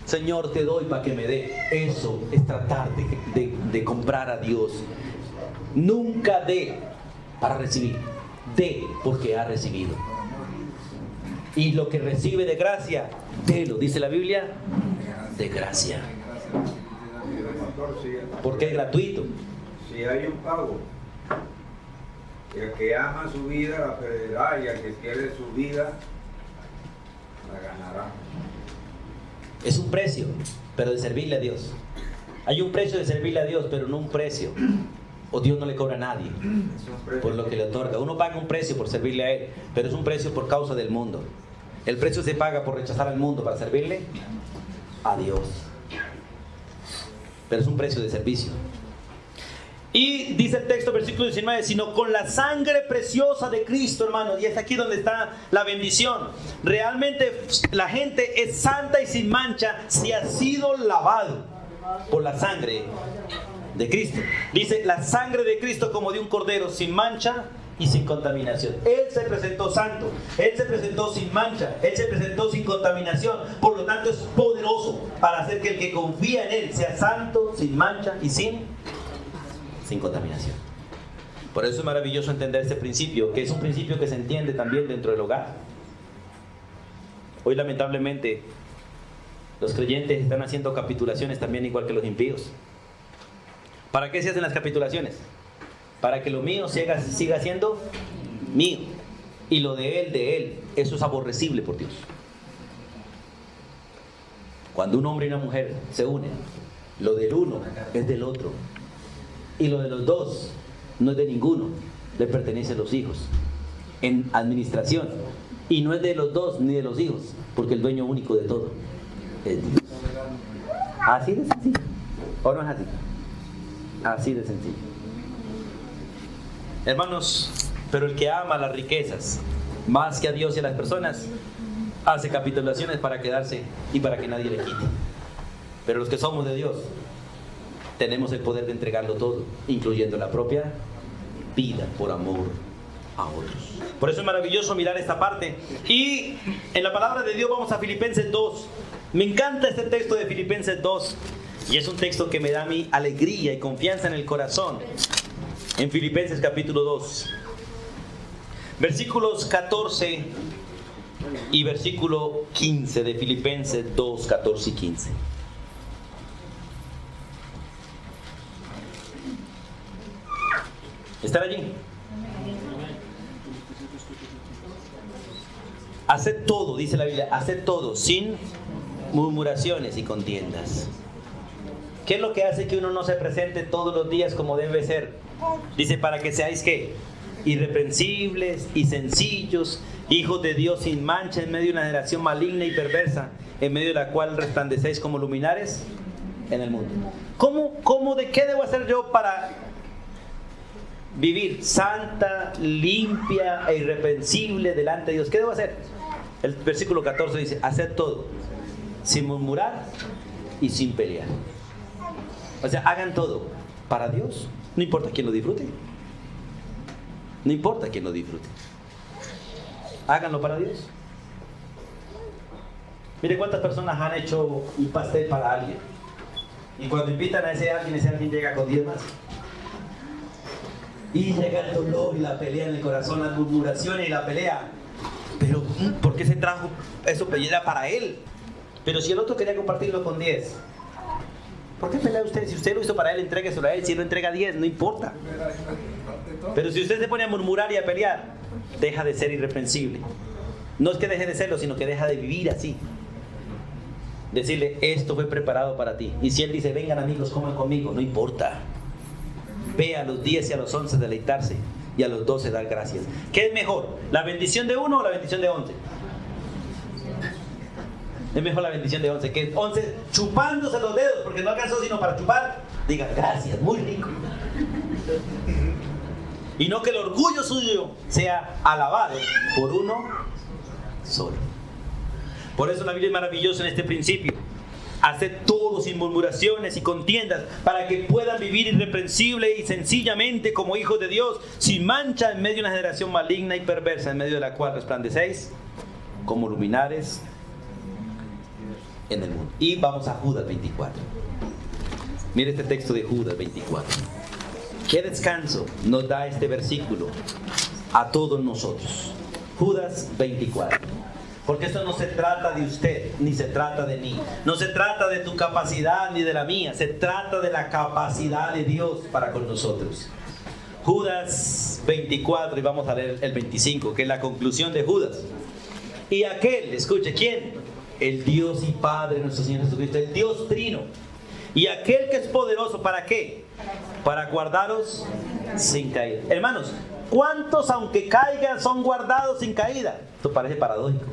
S1: Señor, te doy para que me dé. Eso es tratar de comprar a Dios. Nunca dé para recibir. Dé porque ha recibido. Y lo que recibe de gracia, délo, dice la Biblia, de gracia. Porque es gratuito.
S3: Si hay un pago, el que ama su vida la perderá, y el que pierde su vida la ganará.
S1: Es un precio, pero de servirle a Dios. Hay un precio de servirle a Dios, pero no un precio. O Dios no le cobra a nadie por lo que le otorga. Uno paga un precio por servirle a Él, pero es un precio por causa del mundo. El precio se paga por rechazar al mundo para servirle a Dios. Pero es un precio de servicio. Y dice el texto, versículo 19, sino con la sangre preciosa de Cristo, hermanos. Y es aquí donde está la bendición. Realmente la gente es santa y sin mancha si ha sido lavado por la sangre de Cristo. Dice, la sangre de Cristo como de un cordero, sin mancha y sin contaminación. Él se presentó santo, Él se presentó sin mancha, Él se presentó sin contaminación. Por lo tanto es poderoso para hacer que el que confía en Él sea santo, sin mancha y sin contaminación. Por eso es maravilloso entender este principio, que es un principio que se entiende también dentro del hogar. Hoy lamentablemente Los creyentes están haciendo capitulaciones también igual que los impíos. ¿Para qué se hacen las capitulaciones? Para que lo mío siga siendo mío. Y lo de él, de él. Eso es aborrecible por Dios. Cuando un hombre y una mujer se unen, lo del uno es del otro. Y lo de los dos no es de ninguno. Le pertenece a los hijos. En administración. Y no es de los dos ni de los hijos. Porque el dueño único de todo es Dios. Así de sencillo. ¿O no es así? Así de sencillo. Hermanos, pero el que ama las riquezas más que a Dios y a las personas hace capitulaciones para quedarse y para que nadie le quite. Pero los que somos de Dios tenemos el poder de entregarlo todo, incluyendo la propia vida por amor a otros. Por eso es maravilloso mirar esta parte. Y en la palabra de Dios vamos a Filipenses 2. Me encanta este texto de Filipenses 2. Y es un texto que me da a mí alegría y confianza en el corazón. En Filipenses capítulo 2. Versículos 14 y versículo 15 de Filipenses 2, 14 y 15. ¿Están allí? Haced todo, dice la Biblia, haced todo sin murmuraciones y contiendas. ¿Qué es lo que hace que uno no se presente todos los días como debe ser? Dice, para que seáis ¿qué? Irreprensibles y sencillos, hijos de Dios sin mancha en medio de una generación maligna y perversa, en medio de la cual resplandecéis como luminares en el mundo. ¿Cómo de qué debo hacer yo para vivir santa, limpia e irreprensible delante de Dios? ¿Qué debo hacer? El versículo 14 dice, haced todo sin murmurar y sin pelear. O sea, hagan todo para Dios. No importa quién lo disfrute. No importa quién lo disfrute. Háganlo para Dios. Mire cuántas personas han hecho un pastel para alguien. Y cuando invitan a ese alguien llega con 10 más. Y llega el dolor y la pelea en el corazón, las murmuraciones y la pelea. Pero, ¿por qué se trajo eso? Pero era para él. Pero si el otro quería compartirlo con 10, ¿por qué pelea usted? Si usted lo hizo para él, entrégueselo a él. Si él lo entrega 10, no importa. Pero si usted se pone a murmurar y a pelear, deja de ser irreprensible. No es que deje de serlo, sino que deja de vivir así. Decirle, esto fue preparado para ti. Y si él dice, vengan amigos, coman conmigo, no importa. Ve a los 10 y a los 11 deleitarse, y a los 12 dar gracias. ¿Qué es mejor? ¿La bendición de 1 o la bendición de 11? Es mejor la bendición de 11, que 11 chupándose los dedos, porque no alcanzó sino para chupar. Diga, gracias, muy rico. Y no que el orgullo suyo sea alabado por uno solo. Por eso la Biblia es maravillosa en este principio. Haced todo sin murmuraciones y contiendas, para que puedan vivir irreprensible y sencillamente como hijos de Dios, sin mancha en medio de una generación maligna y perversa, en medio de la cual resplandecéis como luminares en el mundo. Y vamos a Judas 24. Mire este texto de Judas 24. Qué descanso nos da este versículo a todos nosotros. Judas 24. Porque esto no se trata de usted, ni se trata de mí. No se trata de tu capacidad ni de la mía. Se trata de la capacidad de Dios para con nosotros. Judas 24, y vamos a leer el 25, que es la conclusión de Judas. Y aquel, escuche, ¿quién? El Dios y Padre de nuestro Señor Jesucristo, el Dios Trino. Y aquel que es poderoso, ¿para qué? Para guardaros sin caída. Hermanos, ¿cuántos aunque caigan son guardados sin caída? Esto parece paradójico.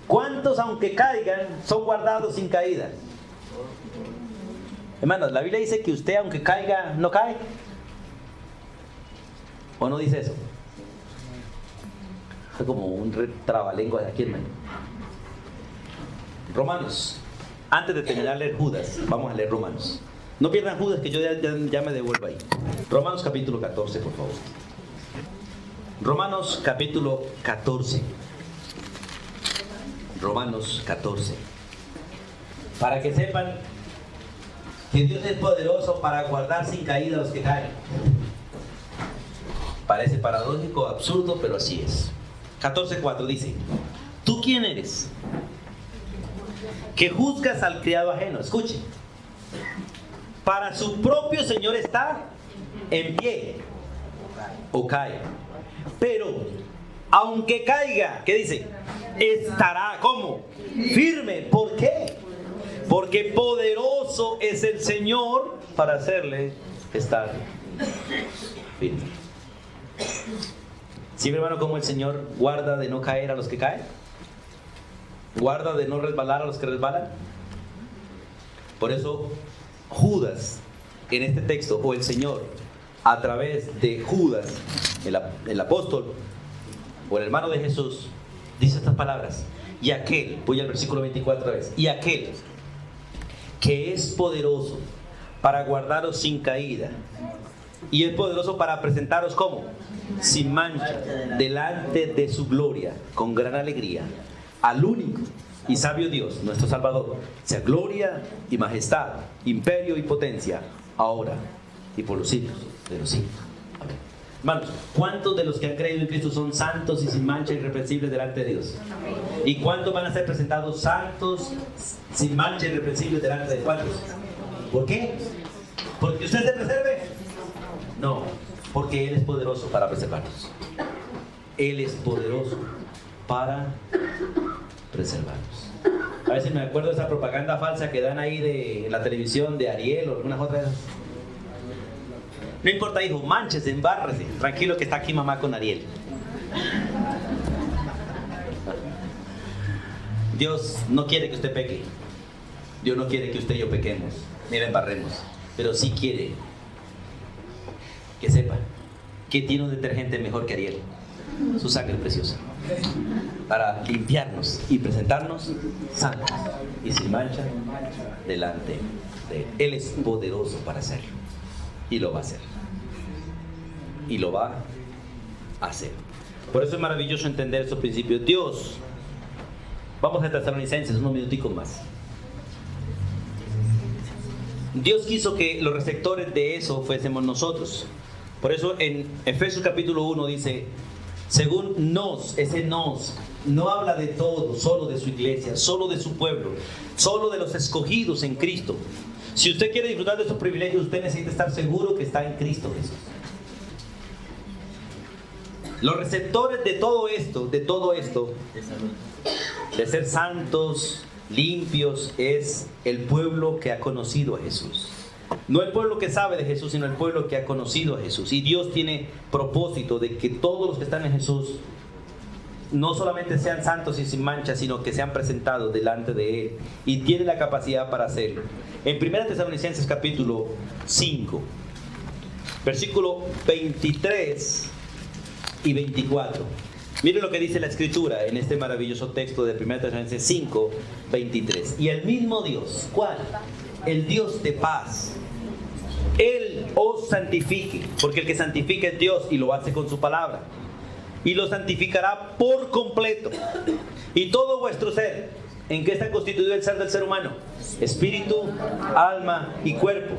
S1: ¿Cuántos aunque caigan son guardados sin caída? Hermanos, la Biblia dice que usted aunque caiga, ¿no cae? ¿O no dice eso? Es como un trabalengua de aquí, hermano. Romanos. Antes de terminar de leer Judas, vamos a leer Romanos. No pierdan Judas, que yo ya me devuelvo ahí. Romanos capítulo 14, por favor. Romanos capítulo 14. Romanos 14. Para que sepan que Dios es poderoso para guardar sin caída a los que caen. Parece paradójico, absurdo, pero así es. 14:4 dice: ¿tú quién eres? que juzgas al criado ajeno. Escuche. Para su propio Señor está en pie o cae. Pero aunque caiga, ¿qué dice? Estará, ¿cómo? Firme. ¿Por qué? Porque poderoso es el Señor para hacerle estar firme. ¿Sí, hermano, cómo el Señor guarda de no caer a los que caen? ¿Guarda de no resbalar a los que resbalan? Por eso Judas, en este texto, o el Señor, a través de Judas, el apóstol, o el hermano de Jesús, dice estas palabras. Y aquel, voy al versículo 24 otra vez, y aquel que es poderoso para guardaros sin caída, y es poderoso para presentaros como sin mancha delante de su gloria con gran alegría, al único y sabio Dios, nuestro Salvador, sea gloria y majestad, imperio y potencia, ahora y por los siglos de los siglos. Amén. Hermanos, ¿cuántos de los que han creído en Cristo son santos y sin mancha, irreprensibles delante de Dios? ¿Y cuántos van a ser presentados santos, sin mancha, irreprensibles delante de cuántos? ¿Por qué? ¿Porque usted se preserve? No, porque Él es poderoso para preservarnos. Él es poderoso para preservarnos. A veces me acuerdo de esa propaganda falsa que dan ahí de la televisión de Ariel o algunas otras. No importa, hijo, mánchese, embárrese. Tranquilo que está aquí mamá con Ariel. Dios no quiere que usted peque. Dios no quiere que usted y yo pequemos, ni la embarremos. Pero sí quiere que sepa que tiene un detergente mejor que Ariel. Su sangre preciosa. Para limpiarnos y presentarnos santos y sin mancha delante de Él. Él es poderoso para hacerlo. Y lo va a hacer. Y lo va a hacer. Por eso es maravilloso entender estos principios. Dios, vamos a Tesalonicenses unos minuticos más. Dios quiso que los receptores de eso fuésemos nosotros. Por eso en Efesios capítulo 1 dice, según nos, ese nos, no habla de todo, solo de su iglesia, solo de su pueblo, solo de los escogidos en Cristo. Si usted quiere disfrutar de estos privilegios, usted necesita estar seguro que está en Cristo Jesús. Los receptores de todo esto, de ser santos, limpios, es el pueblo que ha conocido a Jesús. No el pueblo que sabe de Jesús, sino el pueblo que ha conocido a Jesús. Y Dios tiene propósito de que todos los que están en Jesús no solamente sean santos y sin mancha, sino que sean presentados delante de Él. Y tiene la capacidad para hacerlo. En 1 Tesalonicenses capítulo 5, versículo 23 y 24. Miren lo que dice la Escritura en este maravilloso texto de 1 Tesalonicenses 5, 23. Y el mismo Dios, ¿cuál? El Dios de paz, Él os santifique, porque el que santifica es Dios y lo hace con su palabra, y lo santificará por completo. Y todo vuestro ser, ¿en qué está constituido el ser del ser humano? Espíritu, alma y cuerpo.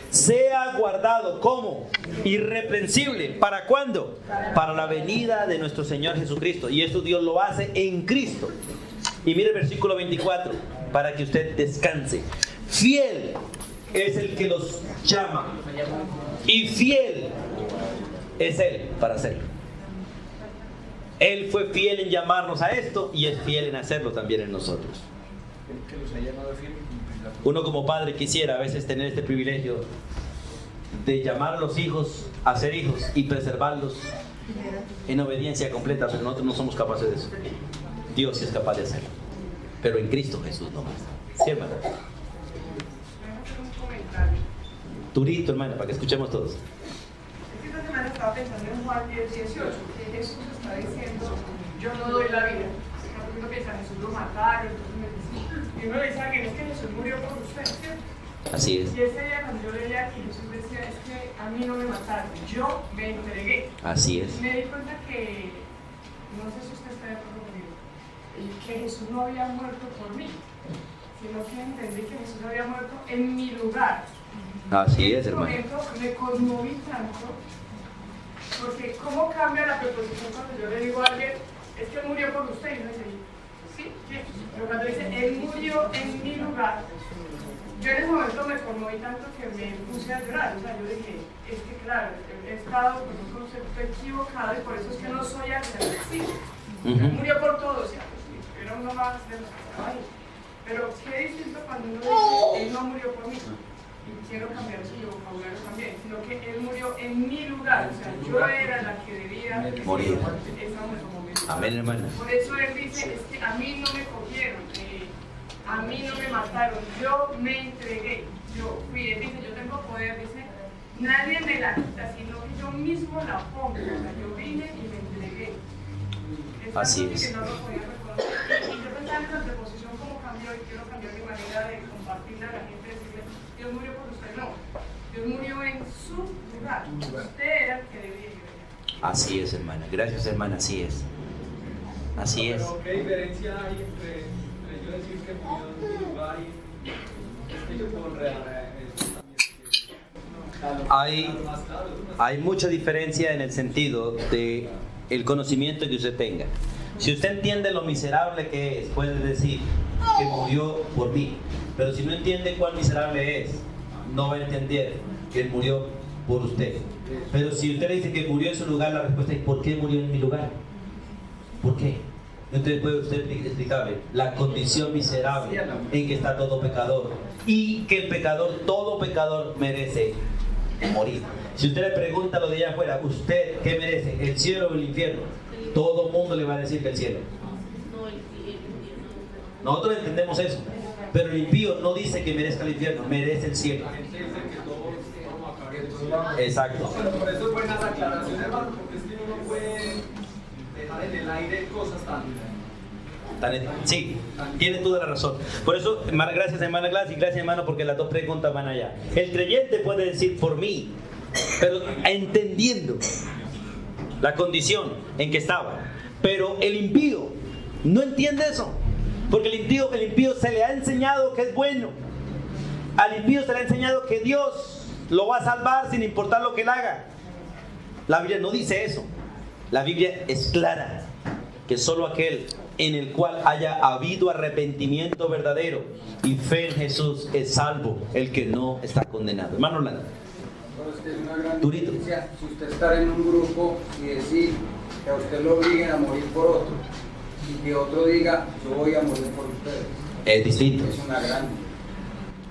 S1: Sea guardado como irreprensible. ¿Para cuándo? Para la venida de nuestro Señor Jesucristo. Y esto Dios lo hace en Cristo. Y mire el versículo 24, para que usted descanse. Fiel es el que los llama, y fiel es Él para hacerlo. Él fue fiel en llamarnos a esto y es fiel en hacerlo también en nosotros. Uno como padre quisiera a veces tener este privilegio de llamar a los hijos a ser hijos y preservarlos en obediencia completa, pero nosotros no somos capaces de eso. Dios sí es capaz de hacerlo, pero en Cristo Jesús no más. ¿Sí, hermano? Turito, hermano, para que escuchemos todos.
S4: Esta semana estaba pensando en Juan 10:18, que Jesús está diciendo, yo no doy la vida. Uno piensa, Jesús lo mataron, y uno le dice a alguien, es que Jesús murió por usted, ¿cierto?
S1: Así es.
S4: Y ese día cuando yo leía aquí, Jesús decía, es que a mí no me mataron, yo me entregué.
S1: Así es.
S4: Y me di cuenta que, no sé si usted está de acuerdo conmigo, que Jesús no había muerto por mí, sino que entendí que Jesús había muerto en mi lugar.
S1: Así es, hermano.
S4: En ese momento me conmoví tanto, porque cómo cambia la preposición cuando yo le digo a alguien, es que murió por usted, y uno dice, sí, ¿sí? Pero cuando dice, Él murió en mi lugar, yo en ese momento me conmoví tanto que me puse a llorar. O sea, yo dije, es que claro, he estado con un concepto equivocado y por eso es que no soy agradecido. Él murió por todos, ¿cierto? Era uno más de los que estaba ahí. Pero qué distinto cuando uno dice, Él no murió por mí. Y quiero cambiar su vocabulario también, sino que Él murió en mi lugar. O sea, yo era la que debía
S1: morir.
S4: Esa momento.
S1: Amén, hermana.
S4: Por eso Él dice, es que a mí no me cogieron, a mí no me mataron, yo me entregué. Yo fui, Él dice, yo tengo poder, dice, nadie me la quita, sino que yo mismo la pongo. O sea, yo vine y me entregué.
S1: Así es.
S4: Que no lo podía reconocer. Y yo pensaba en esa preposición como cambió, y quiero cambiar mi manera de compartirla a la gente, decirle, Dios murió por usted, no. Dios murió en su lugar. Usted era el que debía ir allá.
S1: Así es, hermana. Gracias, hermana. Así es. Así es.
S5: Pero ¿qué diferencia hay entre yo decir que murió en mi lugar y yo puedo enredar eso también?
S1: Hay mucha diferencia en el sentido de el conocimiento que usted tenga. Si usted entiende lo miserable que es, puede decir que murió por mí. Pero si no entiende cuán miserable es, no va a entender que Él murió por usted. Pero si usted le dice que murió en su lugar, la respuesta es ¿por qué murió en mi lugar? ¿Por qué? Entonces puede usted explicarle la condición miserable en que está todo pecador y que el pecador, todo pecador merece morir. Si usted le pregunta lo de allá afuera, ¿usted qué merece? ¿El cielo o el infierno? Todo el mundo le va a decir que el cielo. Nosotros entendemos eso, pero el impío no dice que merezca el infierno, merece el cielo.
S5: La gente dice que todos vamos a caer, todos vamos a...
S1: Exacto.
S5: Pero por eso es buenas aclaraciones, hermano, porque es que uno no puede dejar en el aire cosas tan...
S1: Sí, tiene toda la razón. Por eso, gracias hermana Glass y gracias hermano porque las dos preguntas van allá. El creyente puede decir por mí, pero entendiendo la condición en que estaba. Pero el impío no entiende eso, porque el impío se le ha enseñado que es bueno. Al impío se le ha enseñado que Dios lo va a salvar sin importar lo que él haga. La Biblia no dice eso. La Biblia es clara, que solo aquel en el cual haya habido arrepentimiento verdadero y fe en Jesús es salvo, el que no está condenado. Hermano Orlando.
S6: Pero es que es una gran
S1: Durito.
S6: diferencia si usted está en un grupo y decir que a usted lo obliguen a morir por otro y que otro diga yo voy a morir por ustedes.
S1: Es distinto.
S6: Es una gran.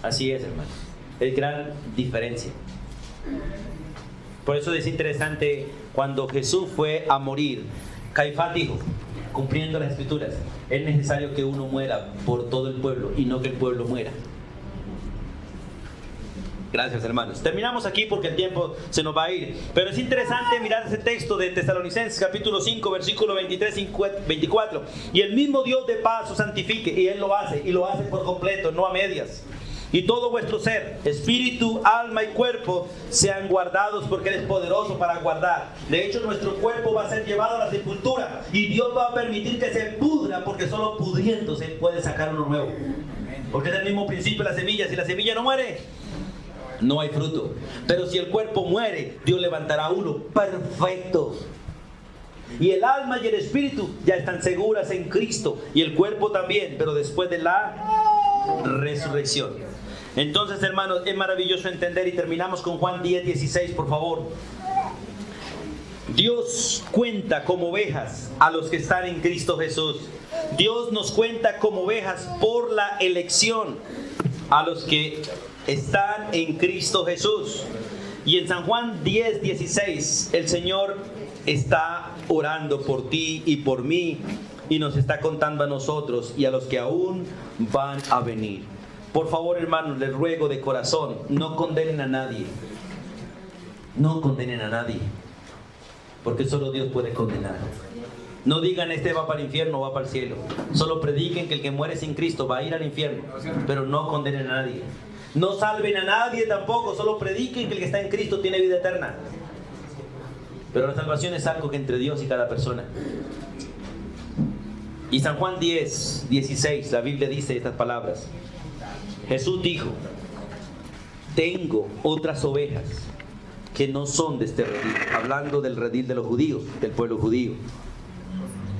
S1: Así es, hermano. Es gran diferencia. Por eso es interesante cuando Jesús fue a morir, Caifás dijo, cumpliendo las escrituras, es necesario que uno muera por todo el pueblo y no que el pueblo muera. Gracias, hermanos. Terminamos aquí porque el tiempo se nos va a ir. Pero es interesante mirar ese texto de Tesalonicenses, capítulo 5, versículo 23 y 24. Y el mismo Dios de paz os santifique, y Él lo hace por completo, no a medias. Y todo vuestro ser, espíritu, alma y cuerpo, sean guardados porque Él es poderoso para guardar. De hecho, nuestro cuerpo va a ser llevado a la sepultura y Dios va a permitir que se pudra porque solo pudriéndose puede sacar uno nuevo. Porque es el mismo principio de la semilla. Si la semilla no muere, no hay fruto. Pero si el cuerpo muere, Dios levantará uno perfecto. Y el alma y el espíritu ya están seguras en Cristo. Y el cuerpo también, pero después de la resurrección. Entonces, hermanos, es maravilloso entender y terminamos con Juan 10:16, por favor. Dios cuenta como ovejas a los que están en Cristo Jesús. Dios nos cuenta como ovejas por la elección a los que están en Cristo Jesús. Y en San Juan 10:16, el Señor está orando por ti y por mí y nos está contando a nosotros y a los que aún van a venir. Por favor, hermanos, les ruego de corazón, no condenen a nadie. No condenen a nadie. Porque solo Dios puede condenar. No digan este va para el infierno o va para el cielo. Solo prediquen que el que muere sin Cristo va a ir al infierno. Pero no condenen a nadie. No salven a nadie tampoco. Solo prediquen que el que está en Cristo tiene vida eterna. Pero la salvación es algo que entre Dios y cada persona. Y San Juan 10:16, la Biblia dice estas palabras. Jesús dijo, tengo otras ovejas que no son de este redil. Hablando del redil de los judíos, del pueblo judío.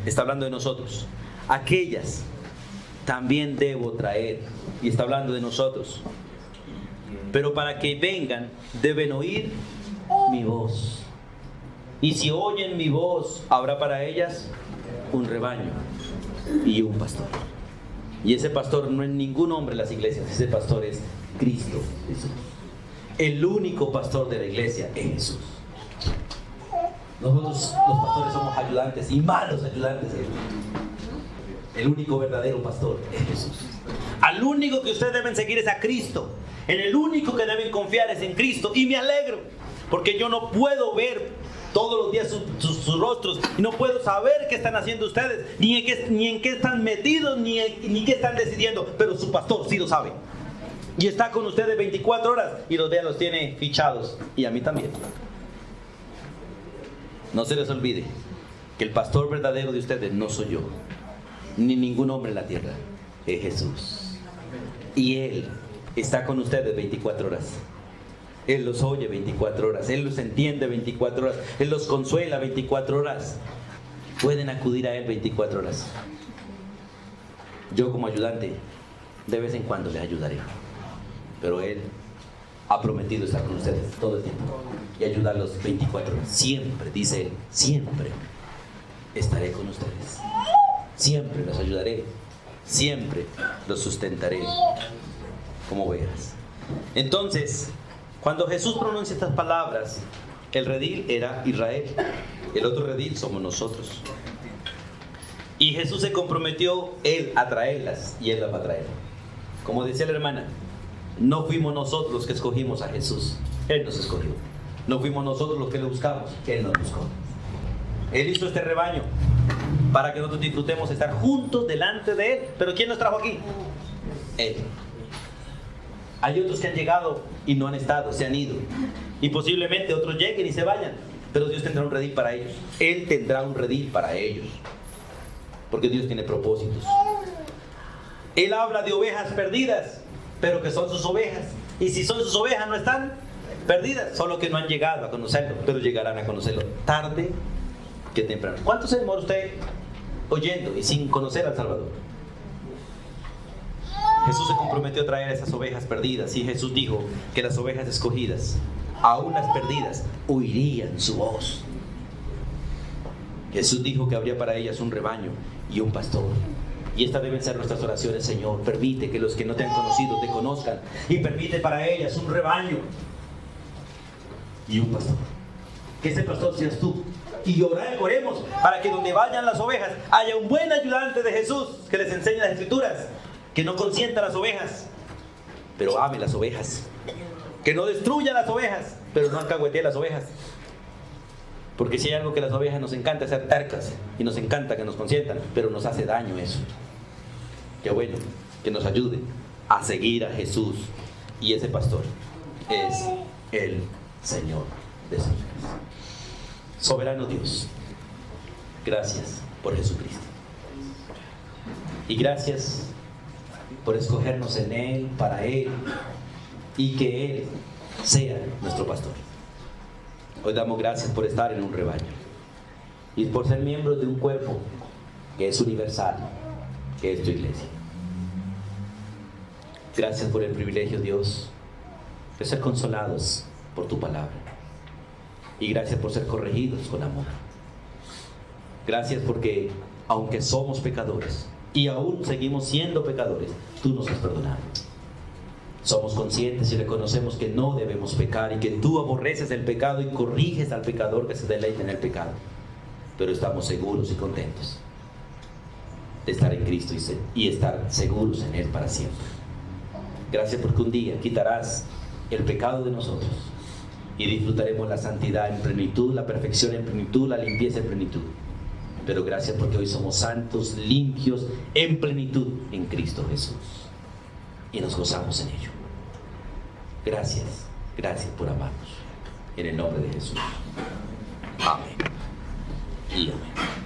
S1: Está hablando de nosotros. Aquellas también debo traer. Y está hablando de nosotros. Pero para que vengan, deben oír mi voz. Y si oyen mi voz, habrá para ellas un rebaño y un pastor. Y ese pastor no es ningún hombre en las iglesias, ese pastor es Cristo Jesús. El único pastor de la iglesia es Jesús. Nosotros los pastores somos ayudantes y malos ayudantes. El único verdadero pastor es Jesús. Al único que ustedes deben seguir es a Cristo. En el único que deben confiar es en Cristo. Y me alegro, porque yo no puedo ver todos los días sus rostros y no puedo saber qué están haciendo ustedes, ni en qué están metidos, ni qué están decidiendo, pero su pastor sí lo sabe y está con ustedes 24 horas y los tiene fichados, y a mí también. No se les olvide que el pastor verdadero de ustedes no soy yo, ni ningún hombre en la tierra, es Jesús, y Él está con ustedes 24 horas. Él los oye 24 horas, Él los entiende 24 horas, Él los consuela 24 horas. Pueden acudir a Él 24 horas. Yo como ayudante, de vez en cuando les ayudaré. Pero Él ha prometido estar con ustedes todo el tiempo y ayudarlos 24 horas. Siempre, dice Él, siempre estaré con ustedes. Siempre los ayudaré, siempre los sustentaré, como ovejas. Entonces, cuando Jesús pronuncia estas palabras, el redil era Israel, el otro redil somos nosotros. Y Jesús se comprometió, Él, a traerlas, y Él las va a traer. Como decía la hermana, no fuimos nosotros los que escogimos a Jesús, Él nos escogió. No fuimos nosotros los que le buscamos, Él nos buscó. Él hizo este rebaño para que nosotros disfrutemos estar juntos delante de Él. ¿Pero quién nos trajo aquí? Él. Hay otros que han llegado y no han estado, se han ido. Y posiblemente otros lleguen y se vayan. Pero Dios tendrá un redil para ellos. Él tendrá un redil para ellos. Porque Dios tiene propósitos. Él habla de ovejas perdidas, pero que son sus ovejas. Y si son sus ovejas, no están perdidas. Solo que no han llegado a conocerlo, pero llegarán a conocerlo tarde que temprano. ¿Cuánto se demora usted oyendo y sin conocer al Salvador? Jesús se comprometió a traer esas ovejas perdidas, y Jesús dijo que las ovejas escogidas, aún las perdidas, oirían su voz. Jesús dijo que habría para ellas un rebaño y un pastor. Y estas deben ser nuestras oraciones: Señor, permite que los que no te han conocido te conozcan, y permite para ellas un rebaño y un pastor. Que ese pastor seas tú. Y oremos para que donde vayan las ovejas haya un buen ayudante de Jesús que les enseñe las Escrituras, que no consienta las ovejas, pero ame las ovejas, que no destruya las ovejas, pero no alcahuetee las ovejas. Porque si hay algo que las ovejas nos encanta es ser tercas, y nos encanta que nos consientan, pero nos hace daño eso. Qué bueno que nos ayude a seguir a Jesús, y ese pastor es el Señor de señores. Soberano Dios, gracias por Jesucristo, y gracias por escogernos en Él, para Él, y que Él sea nuestro pastor. Hoy damos gracias por estar en un rebaño y por ser miembros de un cuerpo que es universal, que es tu iglesia. Gracias por el privilegio, Dios, de ser consolados por tu palabra, y gracias por ser corregidos con amor. Gracias porque aunque somos pecadores y aún seguimos siendo pecadores, tú nos has perdonado. Somos conscientes y reconocemos que no debemos pecar, y que tú aborreces el pecado y corriges al pecador que se deleita en el pecado. Pero estamos seguros y contentos de estar en Cristo y estar seguros en Él para siempre. Gracias porque un día quitarás el pecado de nosotros y disfrutaremos la santidad en plenitud, la perfección en plenitud, la limpieza en plenitud. Pero gracias porque hoy somos santos, limpios, en plenitud en Cristo Jesús, y nos gozamos en ello. Gracias, gracias por amarnos. En el nombre de Jesús. Amén y amén.